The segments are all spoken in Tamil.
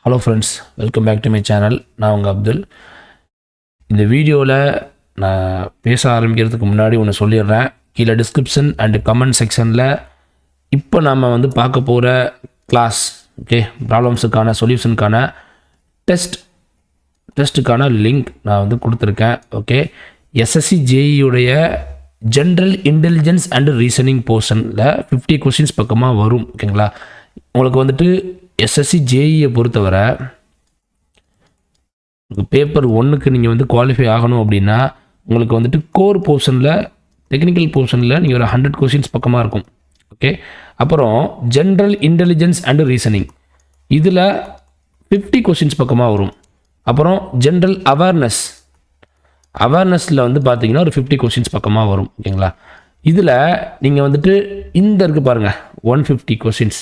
Hello friends, welcome back to my channel. நான் உங்கள் அப்துல். இந்த வீடியோவில் நான் பேச ஆரம்பிக்கிறதுக்கு முன்னாடி ஒன்று சொல்லிடுறேன். கீழே டிஸ்கிரிப்ஷன் அண்டு கமெண்ட் செக்ஷனில் இப்போ நாம் பார்க்க போகிற கிளாஸ், ஓகே, ப்ராப்ளம்ஸுக்கான சொல்யூஷனுக்கான டெஸ்ட்டுக்கான லிங்க் நான் கொடுத்துருக்கேன். ஓகே, எஸ்எஸ்சி ஜேஇயுடைய ஜென்ரல் இன்டெலிஜென்ஸ் அண்டு ரீசனிங் போர்ஷனில் 50 கொஷின்ஸ் பக்கமாக வரும். ஓகேங்களா, உங்களுக்கு எஸ்எஸ்சி ஜேஇயை பொறுத்தவரை பேப்பர் 1க்கு நீங்கள் குவாலிஃபை ஆகணும் அப்படின்னா உங்களுக்கு கோர் போர்ஷனில், டெக்னிக்கல் போர்ஷனில் நீங்கள் ஒரு 100 கொஷின்ஸ் பக்கமாக இருக்கும். ஓகே, அப்புறம் ஜென்ரல் இன்டெலிஜென்ஸ் அண்டு ரீசனிங் இதில் 50 கொஷின்ஸ் பக்கமாக வரும். அப்புறம் ஜென்ரல் அவேர்னஸில் பார்த்தீங்கன்னா ஒரு 50 கொஷின்ஸ் பக்கமாக வரும். ஓகேங்களா, இதில் நீங்கள் இந்த இருக்குது பாருங்கள் 150 கொஷின்ஸ்.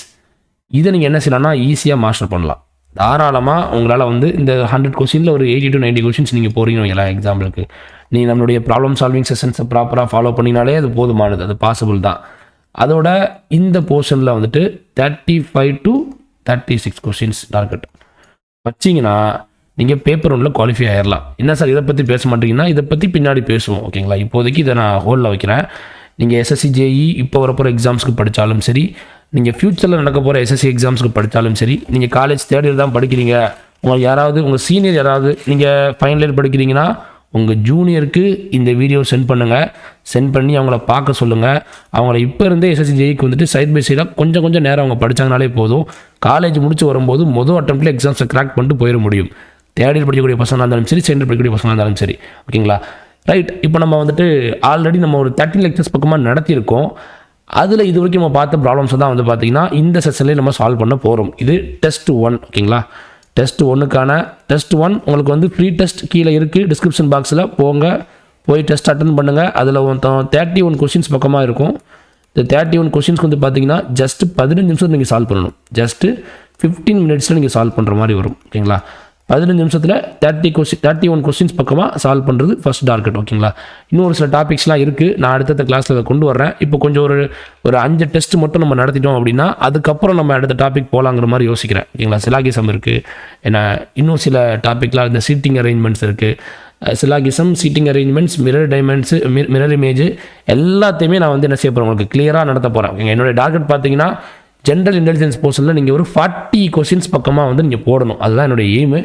இதை நீங்கள் என்ன செய்யலாம்னா ஈஸியாக மாஸ்டர் பண்ணலாம். தாராளமாக உங்களால் இந்த 100 கொஷினில் ஒரு 80 to 90 கொஷின்ஸ் நீங்கள் போகிறீங்கன்னு வைங்களா. எக்ஸாம்பிளுக்கு நீங்கள் நம்மளுடைய ப்ராப்ளம் சால்விங் செஷன்ஸை ப்ராப்பராக ஃபாலோ பண்ணினாலே அது போதுமானது, அது பாசிபிள் தான். அதோட இந்த போர்ஷனில் 35 to 36 கொஷின்ஸ் டார்கெட் வச்சிங்கன்னா நீங்கள் பேப்பர் 1ல் குவாலிஃபை ஆகிடலாம். என்ன சார் இதை பற்றி பேச மாட்டீங்கன்னா, இதை பற்றி பின்னாடி பேசுவோம். ஓகேங்களா, இப்போதைக்கு இதை நான் ஹோல்டில் வைக்கிறேன். நீங்கள் எஸ்எஸ்சி ஜேஇ இப்போ வரப்போகிற எக்ஸாம்ஸ்க்கு படித்தாலும் சரி, நீங்கள் ஃப்யூச்சரில் நடக்க போகிற எஸ்எஸ்சி எக்ஸாம்ஸ்க்கு படித்தாலும் சரி, நீங்கள் காலேஜ் தேர்ட் இயர் தான் படிக்கிறீங்க, உங்களுக்கு யாராவது உங்கள் சீனியர் யாராவது நீங்கள் ஃபைனல் இயர் படிக்கிறீங்கன்னா உங்கள் ஜூனியருக்கு இந்த வீடியோ சென்ட் பண்ணுங்கள். சென்ட் பண்ணி அவங்கள பார்க்க சொல்லுங்கள். அவங்கள இப்போ இருந்தே எஸ்எஸ்சி ஜேஇக்கு சைட் பை சைடாக கொஞ்சம் நேரம் அவங்க படித்தாங்கனாலே போதும். காலேஜ் முடிச்சு வரும்போது மொதல் அட்டம்ப்டில் எக்ஸாம்ஸை கிராக் பண்ணிட்டு போயிட முடியும். தேர்ட் இயர் படிக்கக்கூடிய பசங்களாக இருந்தாலும் சரி, செகண்ட் இயர் படிக்கக்கூடிய பசங்களாக இருந்தாலும் சரி. ஓகேங்களா, ரைட். இப்போ நம்ம ஆல்ரெடி நம்ம ஒரு 13 லெக்சர்ஸ் பக்கமாக நடத்தியிருக்கோம். அதில் இது வரைக்கும் நம்ம பார்த்த ப்ராப்ளம்ஸ் தான் பார்த்தீங்கன்னா இந்த செஷன்லேயே நம்ம சால்வ் பண்ண போகிறோம். இது டெஸ்ட் 1. ஓகேங்களா, டெஸ்ட் 1க்கான டெஸ்ட் 1 உங்களுக்கு ஃப்ரீ டெஸ்ட் கீழே இருக்குது. டிஸ்கிரிப்ஷன் பாக்ஸில் போய் டெஸ்ட் அட்டன் பண்ணுங்கள். அதில் 31 கொஷின்ஸ் பக்கமாக இருக்கும். இந்த 31 கொஷின்ஸ்க்கு பார்த்தீங்கன்னா ஜஸ்ட் 15 நிமிஷத்தில் நீங்கள் சால்வ் பண்ணணும். ஜஸ்ட்டு 15 மினிட்ஸில் நீங்கள் சால்வ் பண்ணுற மாதிரி வரும். ஓகேங்களா, 15 நிமிஷத்தில் 31 கொஸ்டின்ஸ் பக்கமாக சால்வ் பண்ணுறது ஃபஸ்ட் டார்கெட். ஓகேங்களா, இன்னும் ஒரு சில டாபிக்ஸ்லாம் இருக்குது, நான் அடுத்த கிளாஸில் அதை கொண்டு வரேன். இப்போ கொஞ்சம் ஒரு 5 டெஸ்ட் மட்டும் நம்ம நடத்திட்டோம் அப்படின்னா அதுக்கப்புறம் நம்ம அடுத்த டாபிக் போகலாங்கிற மாதிரி யோசிக்கிறேன். ஓகேங்களா, சிலாகிசம் இருக்குது, ஏன்னா இன்னும் சில டாப்பிக்லாம் இந்த சீட்டிங் அரேஞ்ச்மெண்ட்ஸ் இருக்குது. சிலாகிசம், சீட்டிங் அரேஞ்ச்மெண்ட்ஸ், மிரர் டைமெண்ட்ஸு, மிரர் இமேஜ் எல்லாத்தையுமே நான் என்ன செய்ய போகிறேன் உங்களுக்கு கிளியராக நடத்த போகிறேன். ஓகேங்க, என்னுடைய டார்கெட் பார்த்தீங்கன்னா ஜென்ரல் இன்டெலிஜென்ஸ் போர்ஷனில் நீங்கள் ஒரு 40 கொஷின்ஸ் பக்கமாக நீங்கள் போடணும். அதுதான் என்னுடைய எய்மு.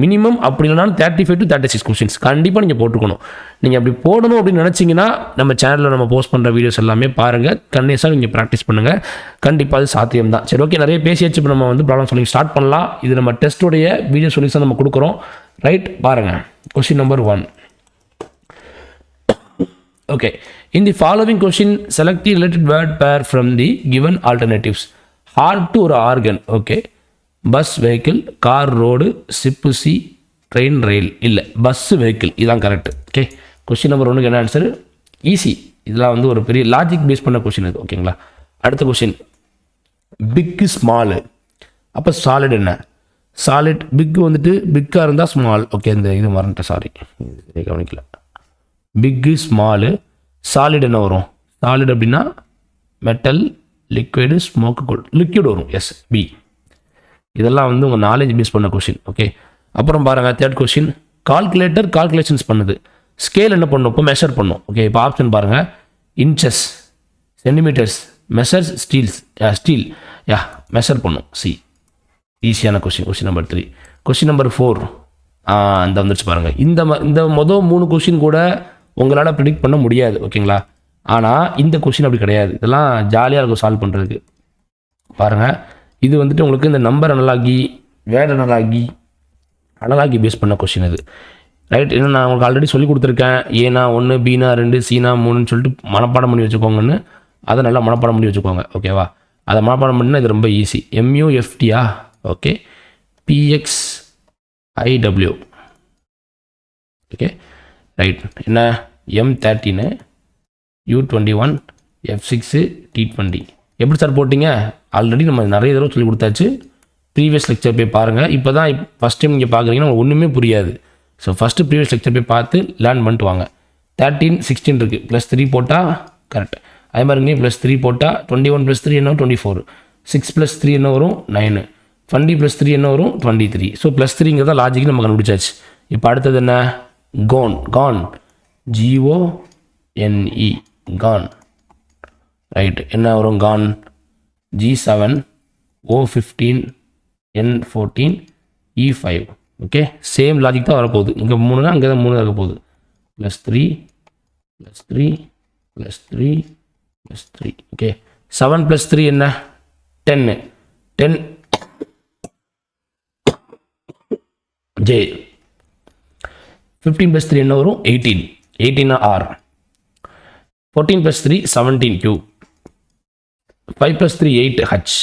மினிமம் அப்படி இல்லைனாலும் 35 to 36 கொஷின்ஸ் கண்டிப்பாக நீங்கள் போட்டுக்கணும். நீங்கள் அப்படி போடணும் அப்படின்னு நினச்சிங்கன்னா நம்ம சேனலில் நம்ம போஸ்ட் பண்ணுற வீடியோஸ் எல்லாமே பாருங்கள். கண்டிப்பாக நீங்கள் ப்ராக்டிஸ் பண்ணுங்கள். கண்டிப்பாக அது சாத்தியம் தான். சரி, ஓகே, நிறைய பேசியாச்சு. இப்போ நம்ம ப்ராப்ளம் சொல்லி ஸ்டார்ட் பண்ணலாம். இது நம்ம டெஸ்ட்டுடைய வீடியோ சொல்யூஷன் நம்ம கொடுக்குறோம். ரைட், பாருங்கள். Question number 1. Okay, in the following question, select the related word pair from the given alternatives. Heart or organ. Okay, bus, vehicle, car, road, ship, sea, train, rail. இல்லை, பஸ், வெஹிக்கிள், இதுதான் கரெக்ட். ஓகே, கொஸ்டின் நம்பர் 1க்கு என்ன ஆன்சர்? ஈஸி. இதெல்லாம் ஒரு பெரிய லாஜிக் பேஸ் பண்ண கொஸ்டின் இது. ஓகேங்களா, அடுத்த கொஸ்டின் பிக், ஸ்மாலு. அப்போ சாலிட் என்ன? சாலிட் பிக் பிக்காக இருந்தால் ஸ்மால். ஓகே, இந்த இது மறந்துட்டேன், சாரி, கவனிக்கல. பிக்கு, ஸ்மாலு. சாலிட் என்ன வரும்? சாலிட் அப்படின்னா மெட்டல், லிக்விடு, ஸ்மோக்கபிள், லிக்விட் வரும். Yes, B. இதெல்லாம் உங்கள் நாலேஜ் பேஸ் பண்ண கொஷின். ஓகே, அப்புறம் பாருங்கள் தேர்ட் கொஷின். கால்குலேட்டர் கால்குலேஷன்ஸ் பண்ணுது. ஸ்கேல் என்ன பண்ணும்? இப்போ மெஷர் பண்ணும். ஓகே, இப்போ ஆப்ஷன் பாருங்கள். Inches, centimetres, measures, steel measure பண்ணும். சி, ஈஸியான question. Question number 3. Question number 4 இந்த வந்துருச்சு பாருங்கள். இந்த மொதல் 3 கொஷின் கூட உங்களால் ப்ரிடிக்ட் பண்ண முடியாது. ஓகேங்களா, ஆனால் இந்த கொஷின் அப்படி கிடையாது. இதெல்லாம் ஜாலியாக இருக்கும் சால்வ் பண்ணுறதுக்கு. பாருங்கள், இது உங்களுக்கு இந்த number analogy, word analogy base பண்ண கொஷின் இது. ரைட், ஏன்னா நான் உங்களுக்கு ஆல்ரெடி சொல்லி கொடுத்துருக்கேன். ஏனா 1, பீனா 2, சீனா 3ன்னு சொல்லிட்டு மனப்பாடம் பண்ணி வச்சுக்கோங்கன்னு. அதை நல்லா மனப்பாடம் பண்ணி வச்சுக்கோங்க. ஓகேவா, அதை மனப்பாடம் பண்ணினா இது ரொம்ப ஈஸி. MUFTயா? Okay, PXIW. Okay, right. என்ன? M13, U21, F6, T20. எப்படி சார் போட்டிங்க? ஆல்ரெடி நம்ம நிறைய தடவை சொல்லி கொடுத்தாச்சு. ப்ரீவியஸ் லெக்சர் போய் பாருங்கள். இப்போ தான் ஃபஸ்ட் டைம் நீங்கள் பார்க்குறீங்கன்னா உங்களுக்கு ஒன்றுமே புரியாது. ஸோ ஃபஸ்ட்டு ப்ரீவியஸ் லெக்சர் போய் பார்த்து லேர்ன் பண்ணிட்டு வாங்க. 13, 16 இருக்குது. +3 போட்டால் கரெக்ட். அதே மாதிரி +3 போட்டால் 21 + 3 என்ன? 24. 6 + 3 என்ன வரும்? 9. 20 + 3 என்ன வரும் 23. ஸோ +3ங்கிறத லாஜிக் நம்ம கண்டுபிடிச்சாச்சு. இப்போ அடுத்தது என்ன கான் GONE கான் ரைட். என்ன வரும் Khan G7 O15 N14 E5. Okay same logic தான் வரப்போகுது. இங்கே 3னா அங்கே தான் 3 இருக்க போகுது. +3 +3 +3 +3. ஓகே 7 + 3 என்ன 10 J. 15 + 3 என்ன வரும் 18 R. 14 + 3 17 Q. 5 + 3 8 H.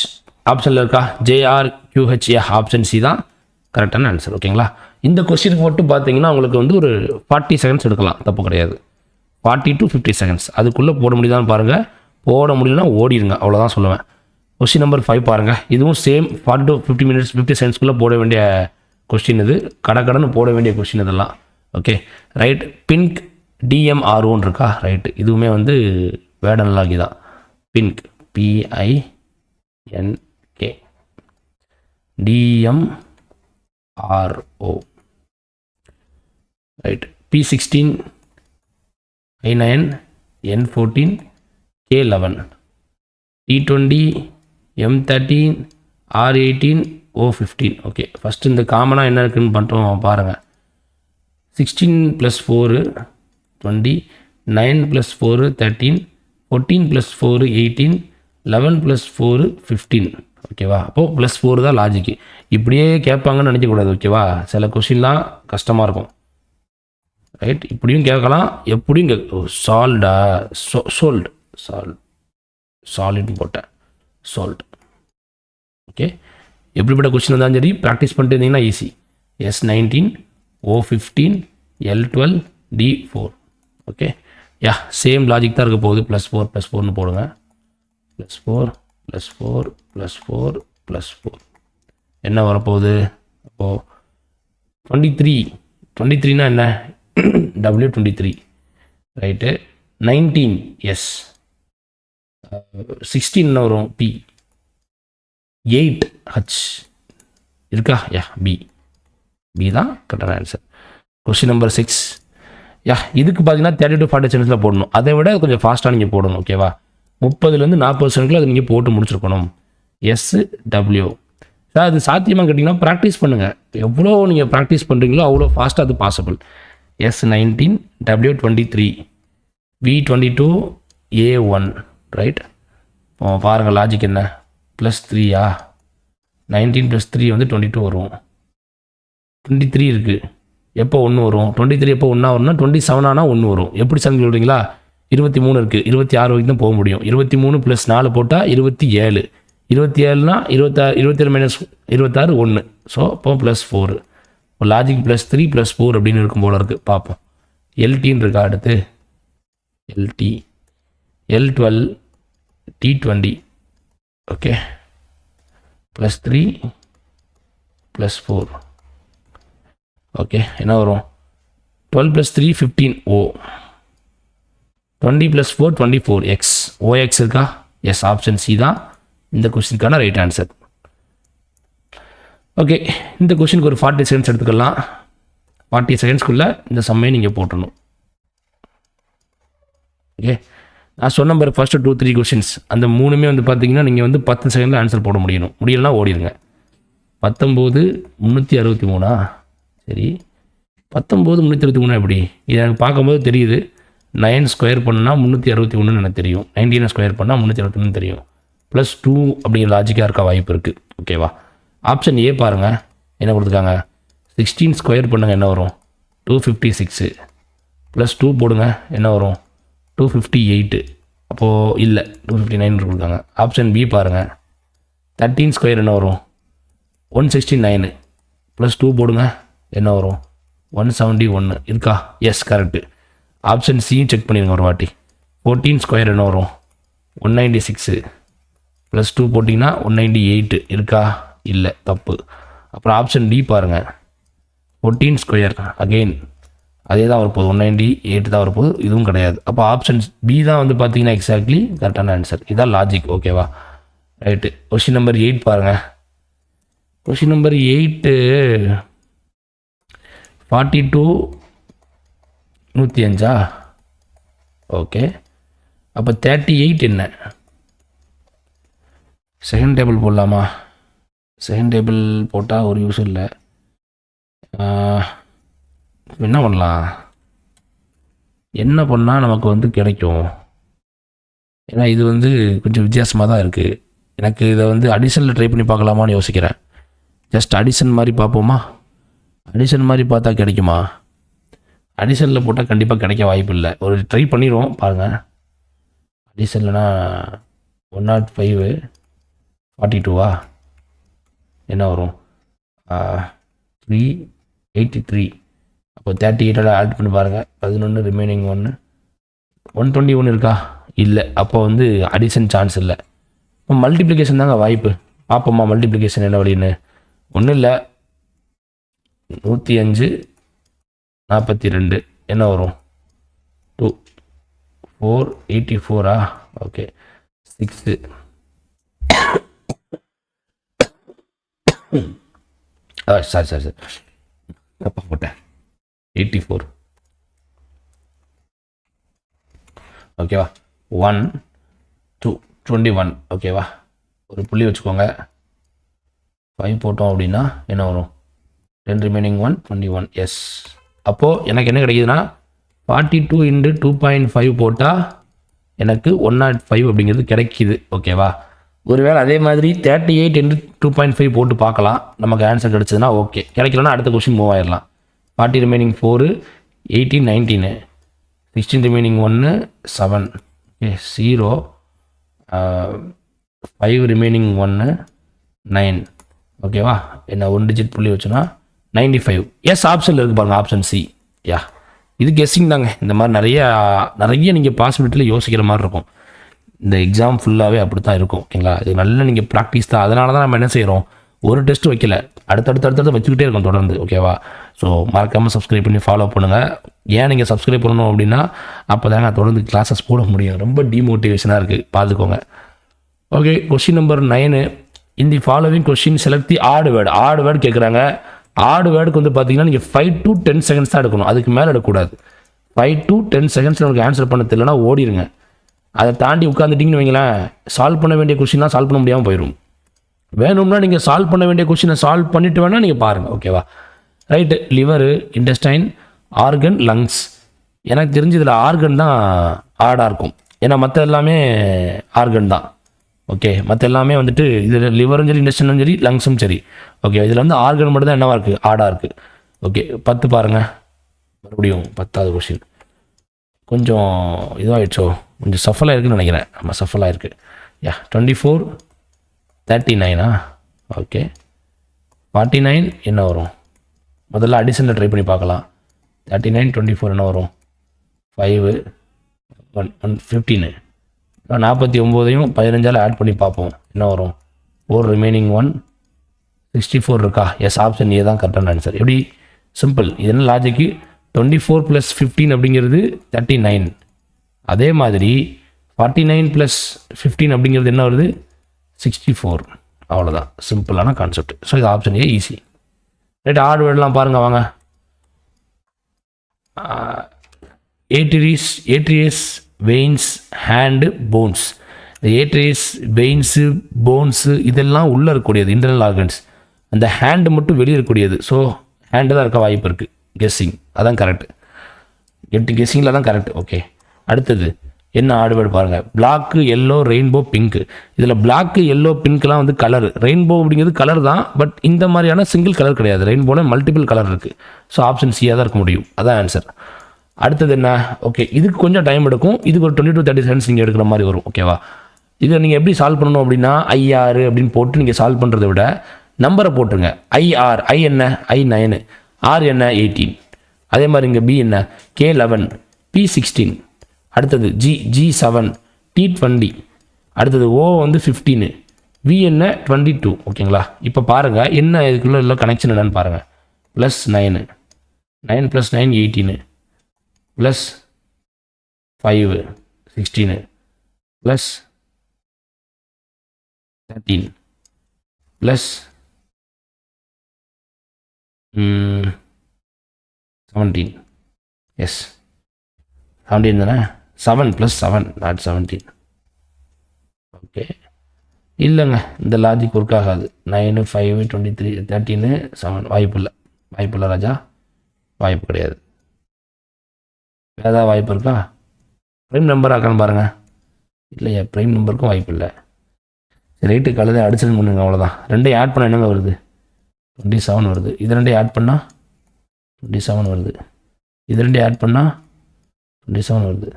ஆப்ஷனில் இருக்கா JRQH. ஆப்ஷன் சி தான் கரெக்டான ஆன்சர். ஓகேங்களா. இந்த கொஸ்டினுக்கு மட்டும் பார்த்தீங்கன்னா உங்களுக்கு வந்து ஒரு 40 செகண்ட்ஸ் எடுக்கலாம், தப்பு கிடையாது. 40 to 50 செகண்ட்ஸ் அதுக்குள்ளே போட முடியுதான்னு பாருங்கள். போட முடியலன்னா ஓடிடுங்க, அவ்வளோதான் சொல்லுவேன். கொஸ்டின் நம்பர் 5 பாருங்கள். இதுவும் சேம் 40 to 50 மினிட்ஸ் 50 செகண்ட்ஸ்க்குள்ளே போட வேண்டிய கொஸ்டின் இது. கடன்னு போட வேண்டிய கொஸ்டின் இதெல்லாம். Okay right. பின்க் DMRO இருக்கா ரைட்டு. இதுவுமே வந்து வேர்டன் லாகி தான். Pink PINK DMRO right. P16 I9 N14 K11 T20 M13 R18 O15. Okay first இந்த காமனாக என்ன இருக்குதுன்னு பண்ணிட்டோம் பாருங்கள். 16 + 4 20 9 + 4 13 14 + 4 18 11 + 4 15. ஓகேவா. அப்போது +4 தான் லாஜிக்கு. இப்படியே கேட்பாங்கன்னு நினைக்கக்கூடாது. ஓகேவா. சில கொஷின்லாம் கஷ்டமாக இருக்கும் ரைட். இப்படியும் கேட்கலாம், எப்படியும் சால்டா சாலிட் போட்டேன் சால்ட். ஓகே எப்படிப்பட்ட கொஸ்டின் இருந்தாலும் சரி ப்ராக்டிஸ் பண்ணிட்டு இருந்தீங்கன்னா easy. S19 O15 L12 D4. Okay same logic தான் இருக்க போகுது. +4 +4ன்னு போடுங்க. +4 +4 +4 +4 என்ன வரப்போகுது அப்போது 23னா என்ன W23 ரைட்டு. 19 S 16 என்ன வரும் P 8 H இருக்கா B தான் கரெக்டான ஆன்சர். கொஸ்டின் நம்பர் 6 இதுக்கு பார்த்தீங்கன்னா 30 to 40 செகண்ட்ஸில் போடணும். அதை விட கொஞ்சம் ஃபாஸ்ட்டாக நீங்கள் போடணும். ஓகேவா. 30லேருந்து 40 செகண்ட்ல அதை நீங்கள் போட்டு முடிச்சிருக்கணும். SW சார் அது சாத்தியமாக கேட்டிங்கன்னா ப்ராக்டிஸ் பண்ணுங்கள். எவ்வளோ நீங்கள் ப்ராக்டிஸ் பண்ணுறீங்களோ அவ்வளோ ஃபாஸ்ட்டாக அது possible. S19 W23 V22 A1 right. பாருங்கள் லாஜிக் என்ன +3 19 + 3 வந்து 22 வரும். 23 இருக்குது எப்போ 1 வரும். 23 எப்போ 1 வரும்னா 27 ஆனால் 1 வரும். எப்படி சார் சொல்கிறீங்களா. 23 இருக்குது 26 வரைக்கும் தான் போக முடியும். 23 + 4 போட்டால் 27. 27னா 27 - 26 1. ஸோ இப்போ +4. இப்போ லாஜிக் +3 +4 அப்படின்னு இருக்கும் போல இருக்குது. பார்ப்போம். LTன்னு இருக்கா அடுத்து LT L12 T20. Okay +3 +4. Okay என்ன வரும் 12 + 3 15 O 20 + 4 24 X OX இருக்கா. எஸ் ஆப்ஷன் சி தான் இந்த கொஸ்டினுக்கான ரைட் ஆன்சர். ஓகே இந்த கொஸ்டினுக்கு ஒரு 40 செகண்ட்ஸ் எடுத்துக்கலாம். 40 செகண்ட்ஸ்க்குள்ளே இந்த சம்மையை நீங்கள் போட்டணும். ஓகே நான் சொன்ன நம்பர் ஃபஸ்ட்டு 2-3 கொஷின்ஸ் அந்த 3மே வந்து பார்த்தீங்கன்னா நீங்கள் வந்து 10 செகண்டில் ஆன்சர் போட முடியலன்னா ஓடிடுங்க. 19 363 சரி 19 363 எப்படி இது எனக்கு பார்க்கும்போது தெரியுது. 9 ஸ்கொயர் பண்ணால் 361 எனக்கு தெரியும். 19 ஸ்கொயர் பண்ணால் 361 தெரியும். +2 அப்படிங்கிற லாஜிக்காக இருக்க வாய்ப்பு இருக்குது. ஓகேவா. ஆப்ஷன் ஏ பாருங்கள் என்ன கொடுத்துருக்காங்க. 16 ஸ்கொயர் பண்ணுங்கள் என்ன வரும் 256 +2 போடுங்க என்ன வரும் 258. அப்போது இல்லை 259 கொடுத்தாங்க. ஆப்ஷன் பி பாருங்கள் 13 ஸ்கொயர் என்ன வரும் 169 +2 போடுங்க என்ன வரும் 171 இருக்கா. S correct. ஆப்ஷன் சியும் செக் பண்ணிடுங்க ஒரு வாட்டி. 14 ஸ்கொயர் என்ன வரும் 196 +2 போட்டிங்கன்னா 198 இருக்கா. இல்லை தப்பு. அப்புறம் ஆப்ஷன் டி பாருங்கள் 14 ஸ்கொயர் அகெயின் அதே தான் வரப்போகுது 198 தான் வரப்போகுது. இதுவும் கிடையாது. அப்போ ஆப்ஷன் பி தான் வந்து பார்த்தீங்கன்னா எக்ஸாக்ட்லி கரெக்டான ஆன்சர். இதுதான் லாஜிக். ஓகேவா ரைட்டு. கொஸ்டின் நம்பர் 8 பாருங்கள். Question number 8 42 105. ஓகே, அப்போ 38 என்ன? செகண்ட் டேபிள் போடலாமா? செகண்ட் டேபிள் போட்டால் ஒரு யூஸ் இல்லை. என்ன பண்ணலாம்? என்ன பண்ணால் நமக்கு வந்து கிடைக்கும்? ஏன்னா இது வந்து கொஞ்சம் வித்தியாசமாக தான் இருக்குது. எனக்கு இதை வந்து அடிஷனில் ட்ரை பண்ணி பார்க்கலாமான்னு யோசிக்கிறேன். ஜஸ்ட் அடிஷன் மாதிரி பார்ப்போமா? அடிஷன் மாதிரி பார்த்தா கிடைக்குமா? அடிஷனில் போட்டால் கண்டிப்பாக கிடைக்க வாய்ப்பு இல்லை. ஒரு ட்ரை பண்ணிடுவோம் பாருங்கள். அடிஷன்லனா 105 42 என்ன வரும்? 383. அப்போ 38 ஆட் பண்ணி பாருங்கள். 11 ரிமைனிங் 1 121 இருக்கா? இல்லை. அப்போ வந்து அடிஷன் சான்ஸ் இல்லை. இப்போ மல்டிப்ளிகேஷன் தாங்க வாய்ப்பு. பார்ப்போம்மா மல்டிப்ளிகேஷன் என்ன வழின்னு. ஒன்றும் இல்லை, 105 42 என்ன வரும்? 2 484. ஓகே, 6 சாரி தப்பா போட்டேன். 84. ஓகேவா? 1 2 21. ஓகேவா? ஒரு புள்ளி வச்சுக்கோங்க. 5 போட்டோம் அப்படின்னா என்ன வரும்? 10 ரிமைனிங் 1 21. எஸ். அப்போது எனக்கு என்ன கிடைக்குதுன்னா 42 × 2.5 போட்டால் எனக்கு 105 அப்படிங்கிறது கிடைக்கிது. ஓகேவா? ஒருவேளை அதே மாதிரி 38 × 2.5 போட்டு பார்க்கலாம். நமக்கு ஆன்சர் கிடச்சதுன்னா ஓகே. கிடைக்கலன்னா அடுத்த கொஸ்டின் மூவ் ஆயிடலாம். 40 ரிமைனிங் 4 18 19 16 ரிமைனிங் 1 7 ஓகே 0 5 ரிமைனிங் 1 9. ஓகேவா? என்ன 1 டிஜிட் புள்ளி வச்சுன்னா 95. எஸ், ஆப்ஷனில் இருக்குது பாருங்கள், ஆப்ஷன் சி. யா, இது கெஸ்ஸிங் தாங்க. இந்த மாதிரி நிறைய நீங்கள் பாசிபிலிட்டியில் யோசிக்கிற மாதிரி இருக்கும். இந்த எக்ஸாம் ஃபுல்லாகவே அப்படி தான் இருக்கும். ஓகேங்களா? இது நல்ல நீங்கள் ப்ராக்டிஸ் தான். அதனால தான் நம்ம என்ன செய்கிறோம், ஒரு டெஸ்ட் வைக்கல, அடுத்தடுத்து வச்சுக்கிட்டே இருக்கோம் தொடர்ந்து. ஓகேவா? ஸோ மறக்காமல் சப்ஸ்கிரைப் பண்ணி ஃபாலோ பண்ணுங்கள். ஏன் நீங்கள் சப்ஸ்கிரைப் பண்ணணும் அப்படின்னா அப்போ தான் நான் தொடர்ந்து கிளாஸஸ் போட முடியும். ரொம்ப டிமோட்டிவேஷனாக இருக்குது, பார்த்துக்கோங்க. Okay, question number 9. In the following question select the odd word கேட்குறாங்க. ஆட் வேர்டுக்கு வந்து பார்த்தீங்கன்னா நீங்கள் 5 to 10 செகண்ட்ஸ் தான் எடுக்கணும். அதுக்கு மேலே எடுக்கக்கூடாது. 5 to 10 செகண்ட்ஸ் நமக்கு ஆன்சர் பண்ண தெரியலனா ஓடிடுங்க. அதை தாண்டி உட்காந்துட்டிங்கன்னு வைங்களேன், சால்வ் பண்ண வேண்டிய கொஸ்டின்லாம் சால்வ் பண்ண முடியாமல் போயிடும். வேணும்னா நீங்கள் சால்வ் பண்ண வேண்டிய கொஸ்டினை சால்வ் பண்ணிவிட்டு வேணால் நீங்கள் பாருங்கள். ஓகேவா? Right. Liver, intestine, organ, lungs. எனக்கு தெரிஞ்சு இதில் ஆர்கன் தான் ஆடாக இருக்கும். ஏன்னா மற்ற எல்லாமே ஆர்கன் தான். ஓகே, மற்ற எல்லாமே வந்துட்டு இதில் லிவரும் சரி, இன்டெஸ்டைனும் சரி, லங்ஸும் சரி. ஓகே, இதில் வந்து ஆர்கன் மட்டும் தான் என்னவாக இருக்குது, ஆடாக இருக்குது. ஓகே, 10 பாருங்கள். மறுபடியும் 10வது கொஸ்டின் கொஞ்சம் இதுவாகிடுச்சோ, கொஞ்சம் சஃபலாக இருக்குதுன்னு நினைக்கிறேன். ஆமாம், சஃபலாக இருக்குது. யா, 24 39. ஓகே, 49 என்ன வரும்? முதல்ல அடிஷனில் ட்ரை பண்ணி பார்க்கலாம். 39 24 என்ன வரும்? 5 1 15. 49ஐயும் 15ஆல் ஆட் பண்ணி பார்ப்போம், என்ன வரும்? 4 ரிமைனிங் 1 64 இருக்கா? எஸ், ஆப்ஷன் ஏ தான் கரெக்டான ஆன்சர். எப்படி? சிம்பிள். இது என்ன லாஜிக்கு? 24 + 15 அப்படிங்கிறது 39. அதே மாதிரி 49 + 15 அப்படிங்கிறது என்ன வருது? 64. அவ்வளோதான், சிம்பிளான கான்செப்ட். ஸோ இது option A easy. Right, add வேர்டெலாம் பாருங்கள் வாங்க. Arteries, veins, hand, bones. இந்த ஏட்ரியஸ், வெயின்ஸு, போன்ஸு இதெல்லாம் உள்ளே இருக்கக்கூடியது இன்டர்னல் ஆர்கன்ஸ். அந்த ஹேண்டு மட்டும் வெளியே இருக்கக்கூடியது. ஸோ ஹேண்டு தான் இருக்க வாய்ப்பு இருக்குது. கெஸ்ஸிங் அதான் கரெக்ட். கெஸ்ஸிங்கில் தான் கரெக்ட். ஓகே, அடுத்தது என்ன ஆடுவேர்டு பாருங்கள். Black, yellow, rainbow, pink. இதில் பிளாக்கு, எல்லோ, பிங்க்லாம் வந்து கலர். ரெயின்போ அப்படிங்கிறது கலர் தான், பட் இந்த மாதிரியான சிங்கிள் கலர் கிடையாது. ரெயின்போவில் மல்டிபிள் கலர் இருக்குது. ஸோ ஆப்ஷன் சியாக தான் இருக்க முடியும். அதான் ஆன்சர். அடுத்தது என்ன? ஓகே, இதுக்கு கொஞ்சம் டைம் எடுக்கும். இதுக்கு ஒரு 20 to 30 செகண்ட்ஸ் நீங்கள் எடுக்கிற மாதிரி வரும். ஓகேவா? இதை நீங்கள் எப்படி சால்வ் பண்ணணும் அப்படின்னா IR அப்படின்னு போட்டு நீங்கள் சால்வ் பண்ணுறதை விட நம்பரை போட்டுருங்க. IR, I என்ன? I9, R என்ன? 18. அதே மாதிரி இங்கே B என்ன? K11, P16. அடுத்தது G7, T20. அடுத்தது O வந்து 15, V என்ன? 22. ஓகேங்களா? இப்போ பாருங்கள் என்ன இதுக்குள்ளே இல்லை கனெக்ஷன் என்னன்னு பாருங்கள். +9 9 + 9 18 +5 16 +13 17. எஸ் 17 தானே. 7 + 7 நாட் 17. ஓகே இல்லைங்க, இந்த லாஜிக் ஒர்க் ஆகாது. 9 5 23 13 7 வாய்ப்பு இல்லை ராஜா, வாய்ப்பு கிடையாது. வேறு ஏதாவது வாய்ப்பு இருக்கா? ப்ரைம் நம்பர் ஆக்கான்னு பாருங்கள். இல்லையா, ப்ரைம் நம்பருக்கும் வாய்ப்பு இல்லை. ரைட்டு கலதை அடிச்சது பண்ணுங்க, அவ்வளோதான். ரெண்டையும் ஆட் பண்ணால் என்னங்க வருது? 27 வருது. இது ரெண்டையும் ஆட் பண்ணால் 27 வருது. இது ரெண்டையும் ஆட் பண்ணால் 27 வருது.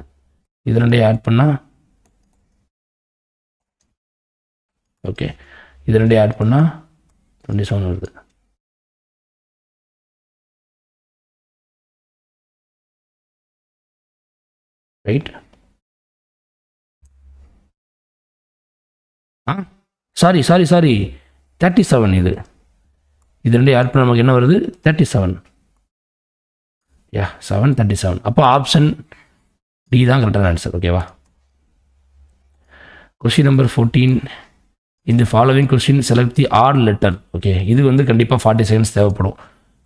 இது ரெண்டையும் ஆட் பண்ணால் ஓகே, இது ரெண்டையும் ஆட் பண்ணால் 27 வருது. ரைட். சாரி 37. இது ரெண்டையும் ஆட் பண்ண நமக்கு என்ன வருது? 37. யா 7 37. அப்போ ஆப்ஷன் டி தான் கரெக்டான ஆன்சர். ஓகேவா? Question number 14. இந்த following question select the odd letter. Okay, இது வந்து கண்டிப்பாக 40 செகண்ட்ஸ் தேவைப்படும்.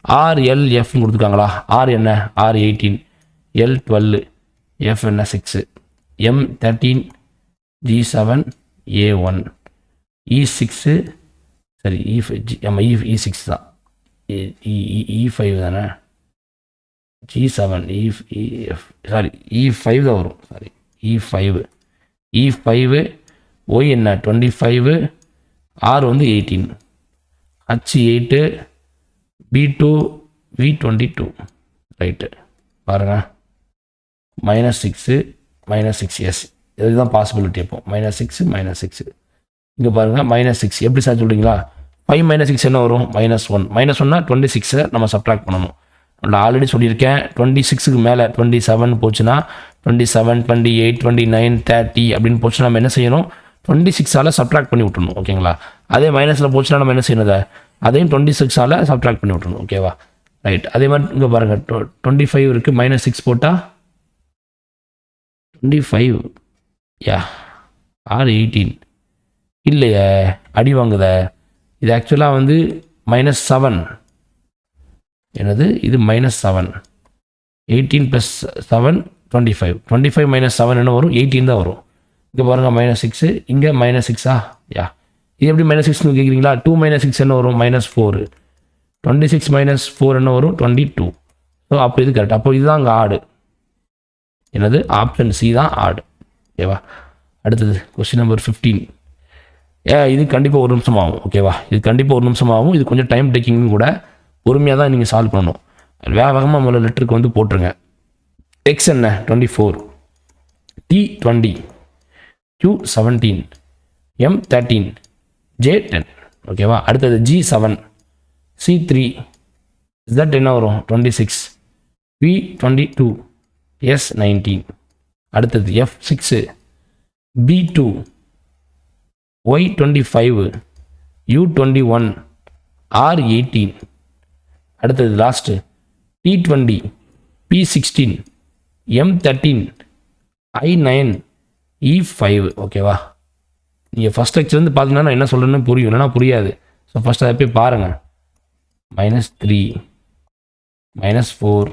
RLFன்னு கொடுத்துருக்காங்களா? R என்ன? R 18, L 12, F என்ன? 6, M 13, G 7, A 1, E 6, சரி E 6 தான், E 5 தானே, G 7, E 5 தான் வரும். சாரி E 5, Y என்ன? 25, R வந்து 18, H 8, B2, V 22. ரைட்டு பாருங்க. -6 -6. எஸ், இதுதான் பாசிபிலிட்டி. அப்போ -6 இங்கே பாருங்கள். -6 எப்படி சார் சொல்கிறீங்களா? 5 - 6 என்ன வரும்? -1. -1னா 26 நம்ம சப்ட்ராக்ட் பண்ணணும். நான் ஆல்ரெடி சொல்லியிருக்கேன். 26க்கு மேலே 27 போச்சுன்னா 27, 28, 29, 30 அப்படின்னு போச்சுன்னா நம்ம என்ன செய்யணும்? 26ஆல் சப்ட்ராக்ட் பண்ணி விட்டுணும். ஓகேங்களா? அதே மைனஸில் போச்சுன்னா நம்ம என்ன செய்யணும்? அதையும் 26ஆல் சப்ட்ராக்ட் பண்ணி விட்டுணும். ஓகேவா? ரைட். அதே மாதிரி இங்கே பாருங்கள், 25 இருக்குது. -6 போட்டால் 25. யா R 18 இல்லையே, அடி வாங்குத. இது ஆக்சுவலாக வந்து -7. என்னது இது? -7. 18 + 7 25. 25 - 7 என்ன வரும்? 18 தான் வரும். இங்கே பாருங்கள் -6, இங்கே -6. யா இது எப்படி -6ன்னு கேட்குறீங்களா? 2 - 6 என்ன வரும்? -4. 26 - 4 என்ன வரும்? 22. ஸோ அப்போ இது கரெக்ட். அப்போ இதுதான் அங்கே ஆடு. என்னது? ஆப்ஷன் சி தான் ஆடு. ஓகேவா? அடுத்தது கொஸ்டின் நம்பர் 15. இது கண்டிப்பாக 1 நிமிஷம் ஆகும். ஓகேவா? இது கண்டிப்பாக 1 நிமிஷம் ஆகும். இது கொஞ்சம் டைம் டேக்கிங்கும் கூட. பொறுமையாக தான் நீங்கள் சால்வ் பண்ணணும். வேகமாக முதல்ல லெட்டருக்கு வந்து போட்டுருங்க. X என்ன? 24, T 20, Q 17, M 13, J 10. ஓகேவா? அடுத்தது G 7, C 3, Z என்ன வரும்? 26, V 22, S 19. அடுத்தது F 6, B 2, Y 25, U 21, R 18. அடுத்தது last T 20, P 16, M 13, I 9, E 5. ஓகேவா? நீங்கள் ஃபஸ்ட் லெக்சர்லேருந்து பார்த்தீங்கன்னா நான் என்ன சொல்கிறேன்னு புரியும், இல்லைனா புரியாது. ஸோ ஃபஸ்ட் அதை போய் பாருங்கள். -3, -4,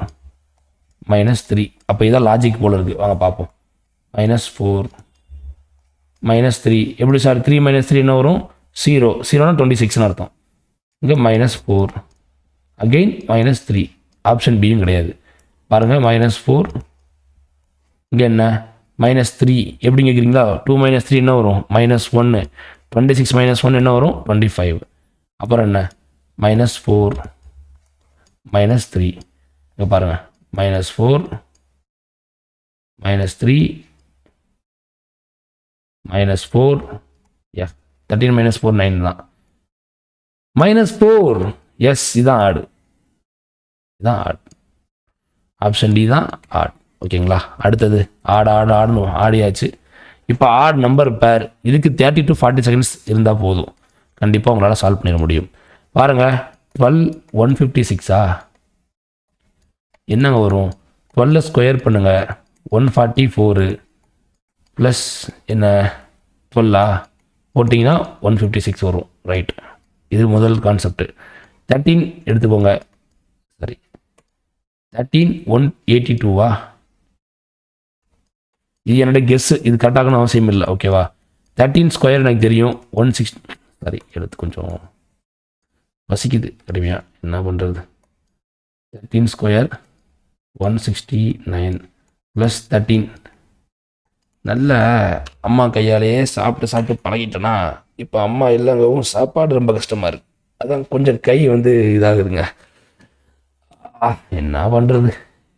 -3. அப்போ இதான் லாஜிக் போல் இருக்குது. வாங்க பார்ப்போம். -4, -3. எப்படி சார்? 3 - 3 என்ன வரும்? 0. 0னா 26ன்னு அர்த்தம். இங்கே -4, அகெயின் -3. ஆப்ஷன் பியும் கிடையாது. பாருங்கள் -4, இங்கே என்ன? -3 எப்படி கேட்குறீங்களா? 2 - 3 என்ன வரும்? -1. 26 - 1 என்ன வரும்? 25. அப்புறம் என்ன? -4, -3. இங்கே பாருங்கள், -4, -3, -4. 13 - 4 9 தான். -4. எஸ், இதான் ஆடு. இதான் ஆட். ஆப்ஷன் டி தான் ஆட். ஓகேங்களா? அடுத்தது ஆடுன்னு ஆடியாச்சு. இப்போ ஆட் நம்பர் பேர். இதுக்கு 30 to 40 செகண்ட்ஸ் இருந்தால் போதும். கண்டிப்பாக உங்களால் சால்வ் பண்ணிட முடியும். பாருங்கள், 12 156. என்னங்க வரும்? 12 ஸ்கொயர் பண்ணுங்கள். 144 ப்ளஸ் என்ன 12 போட்டிங்கன்னா 156 வரும். ரைட். இது முதல் கான்செப்ட். 13 எடுத்துக்கோங்க. 13,182வா? இது என்னோட கெஸ்ஸு, இது கரெக்டாகணும் அவசியம் இல்லை. ஓகேவா? 13 ஸ்கொயர் எனக்கு தெரியும் 160. சாரி, எடுத்து கொஞ்சம் வசிக்குது கடுமையாக, என்ன பண்ணுறது. 13 ஸ்கொயர் 169 ப்ளஸ் 13. நல்ல அம்மா கையாலேயே சாப்பிட்டு பழகிட்டேன்னா, இப்போ அம்மா இல்லைங்கவும் சாப்பாடு ரொம்ப கஷ்டமாக இருக்குது. அதான் கொஞ்சம் கை வந்து இதாகுதுங்க. என்ன பண்ணுறது,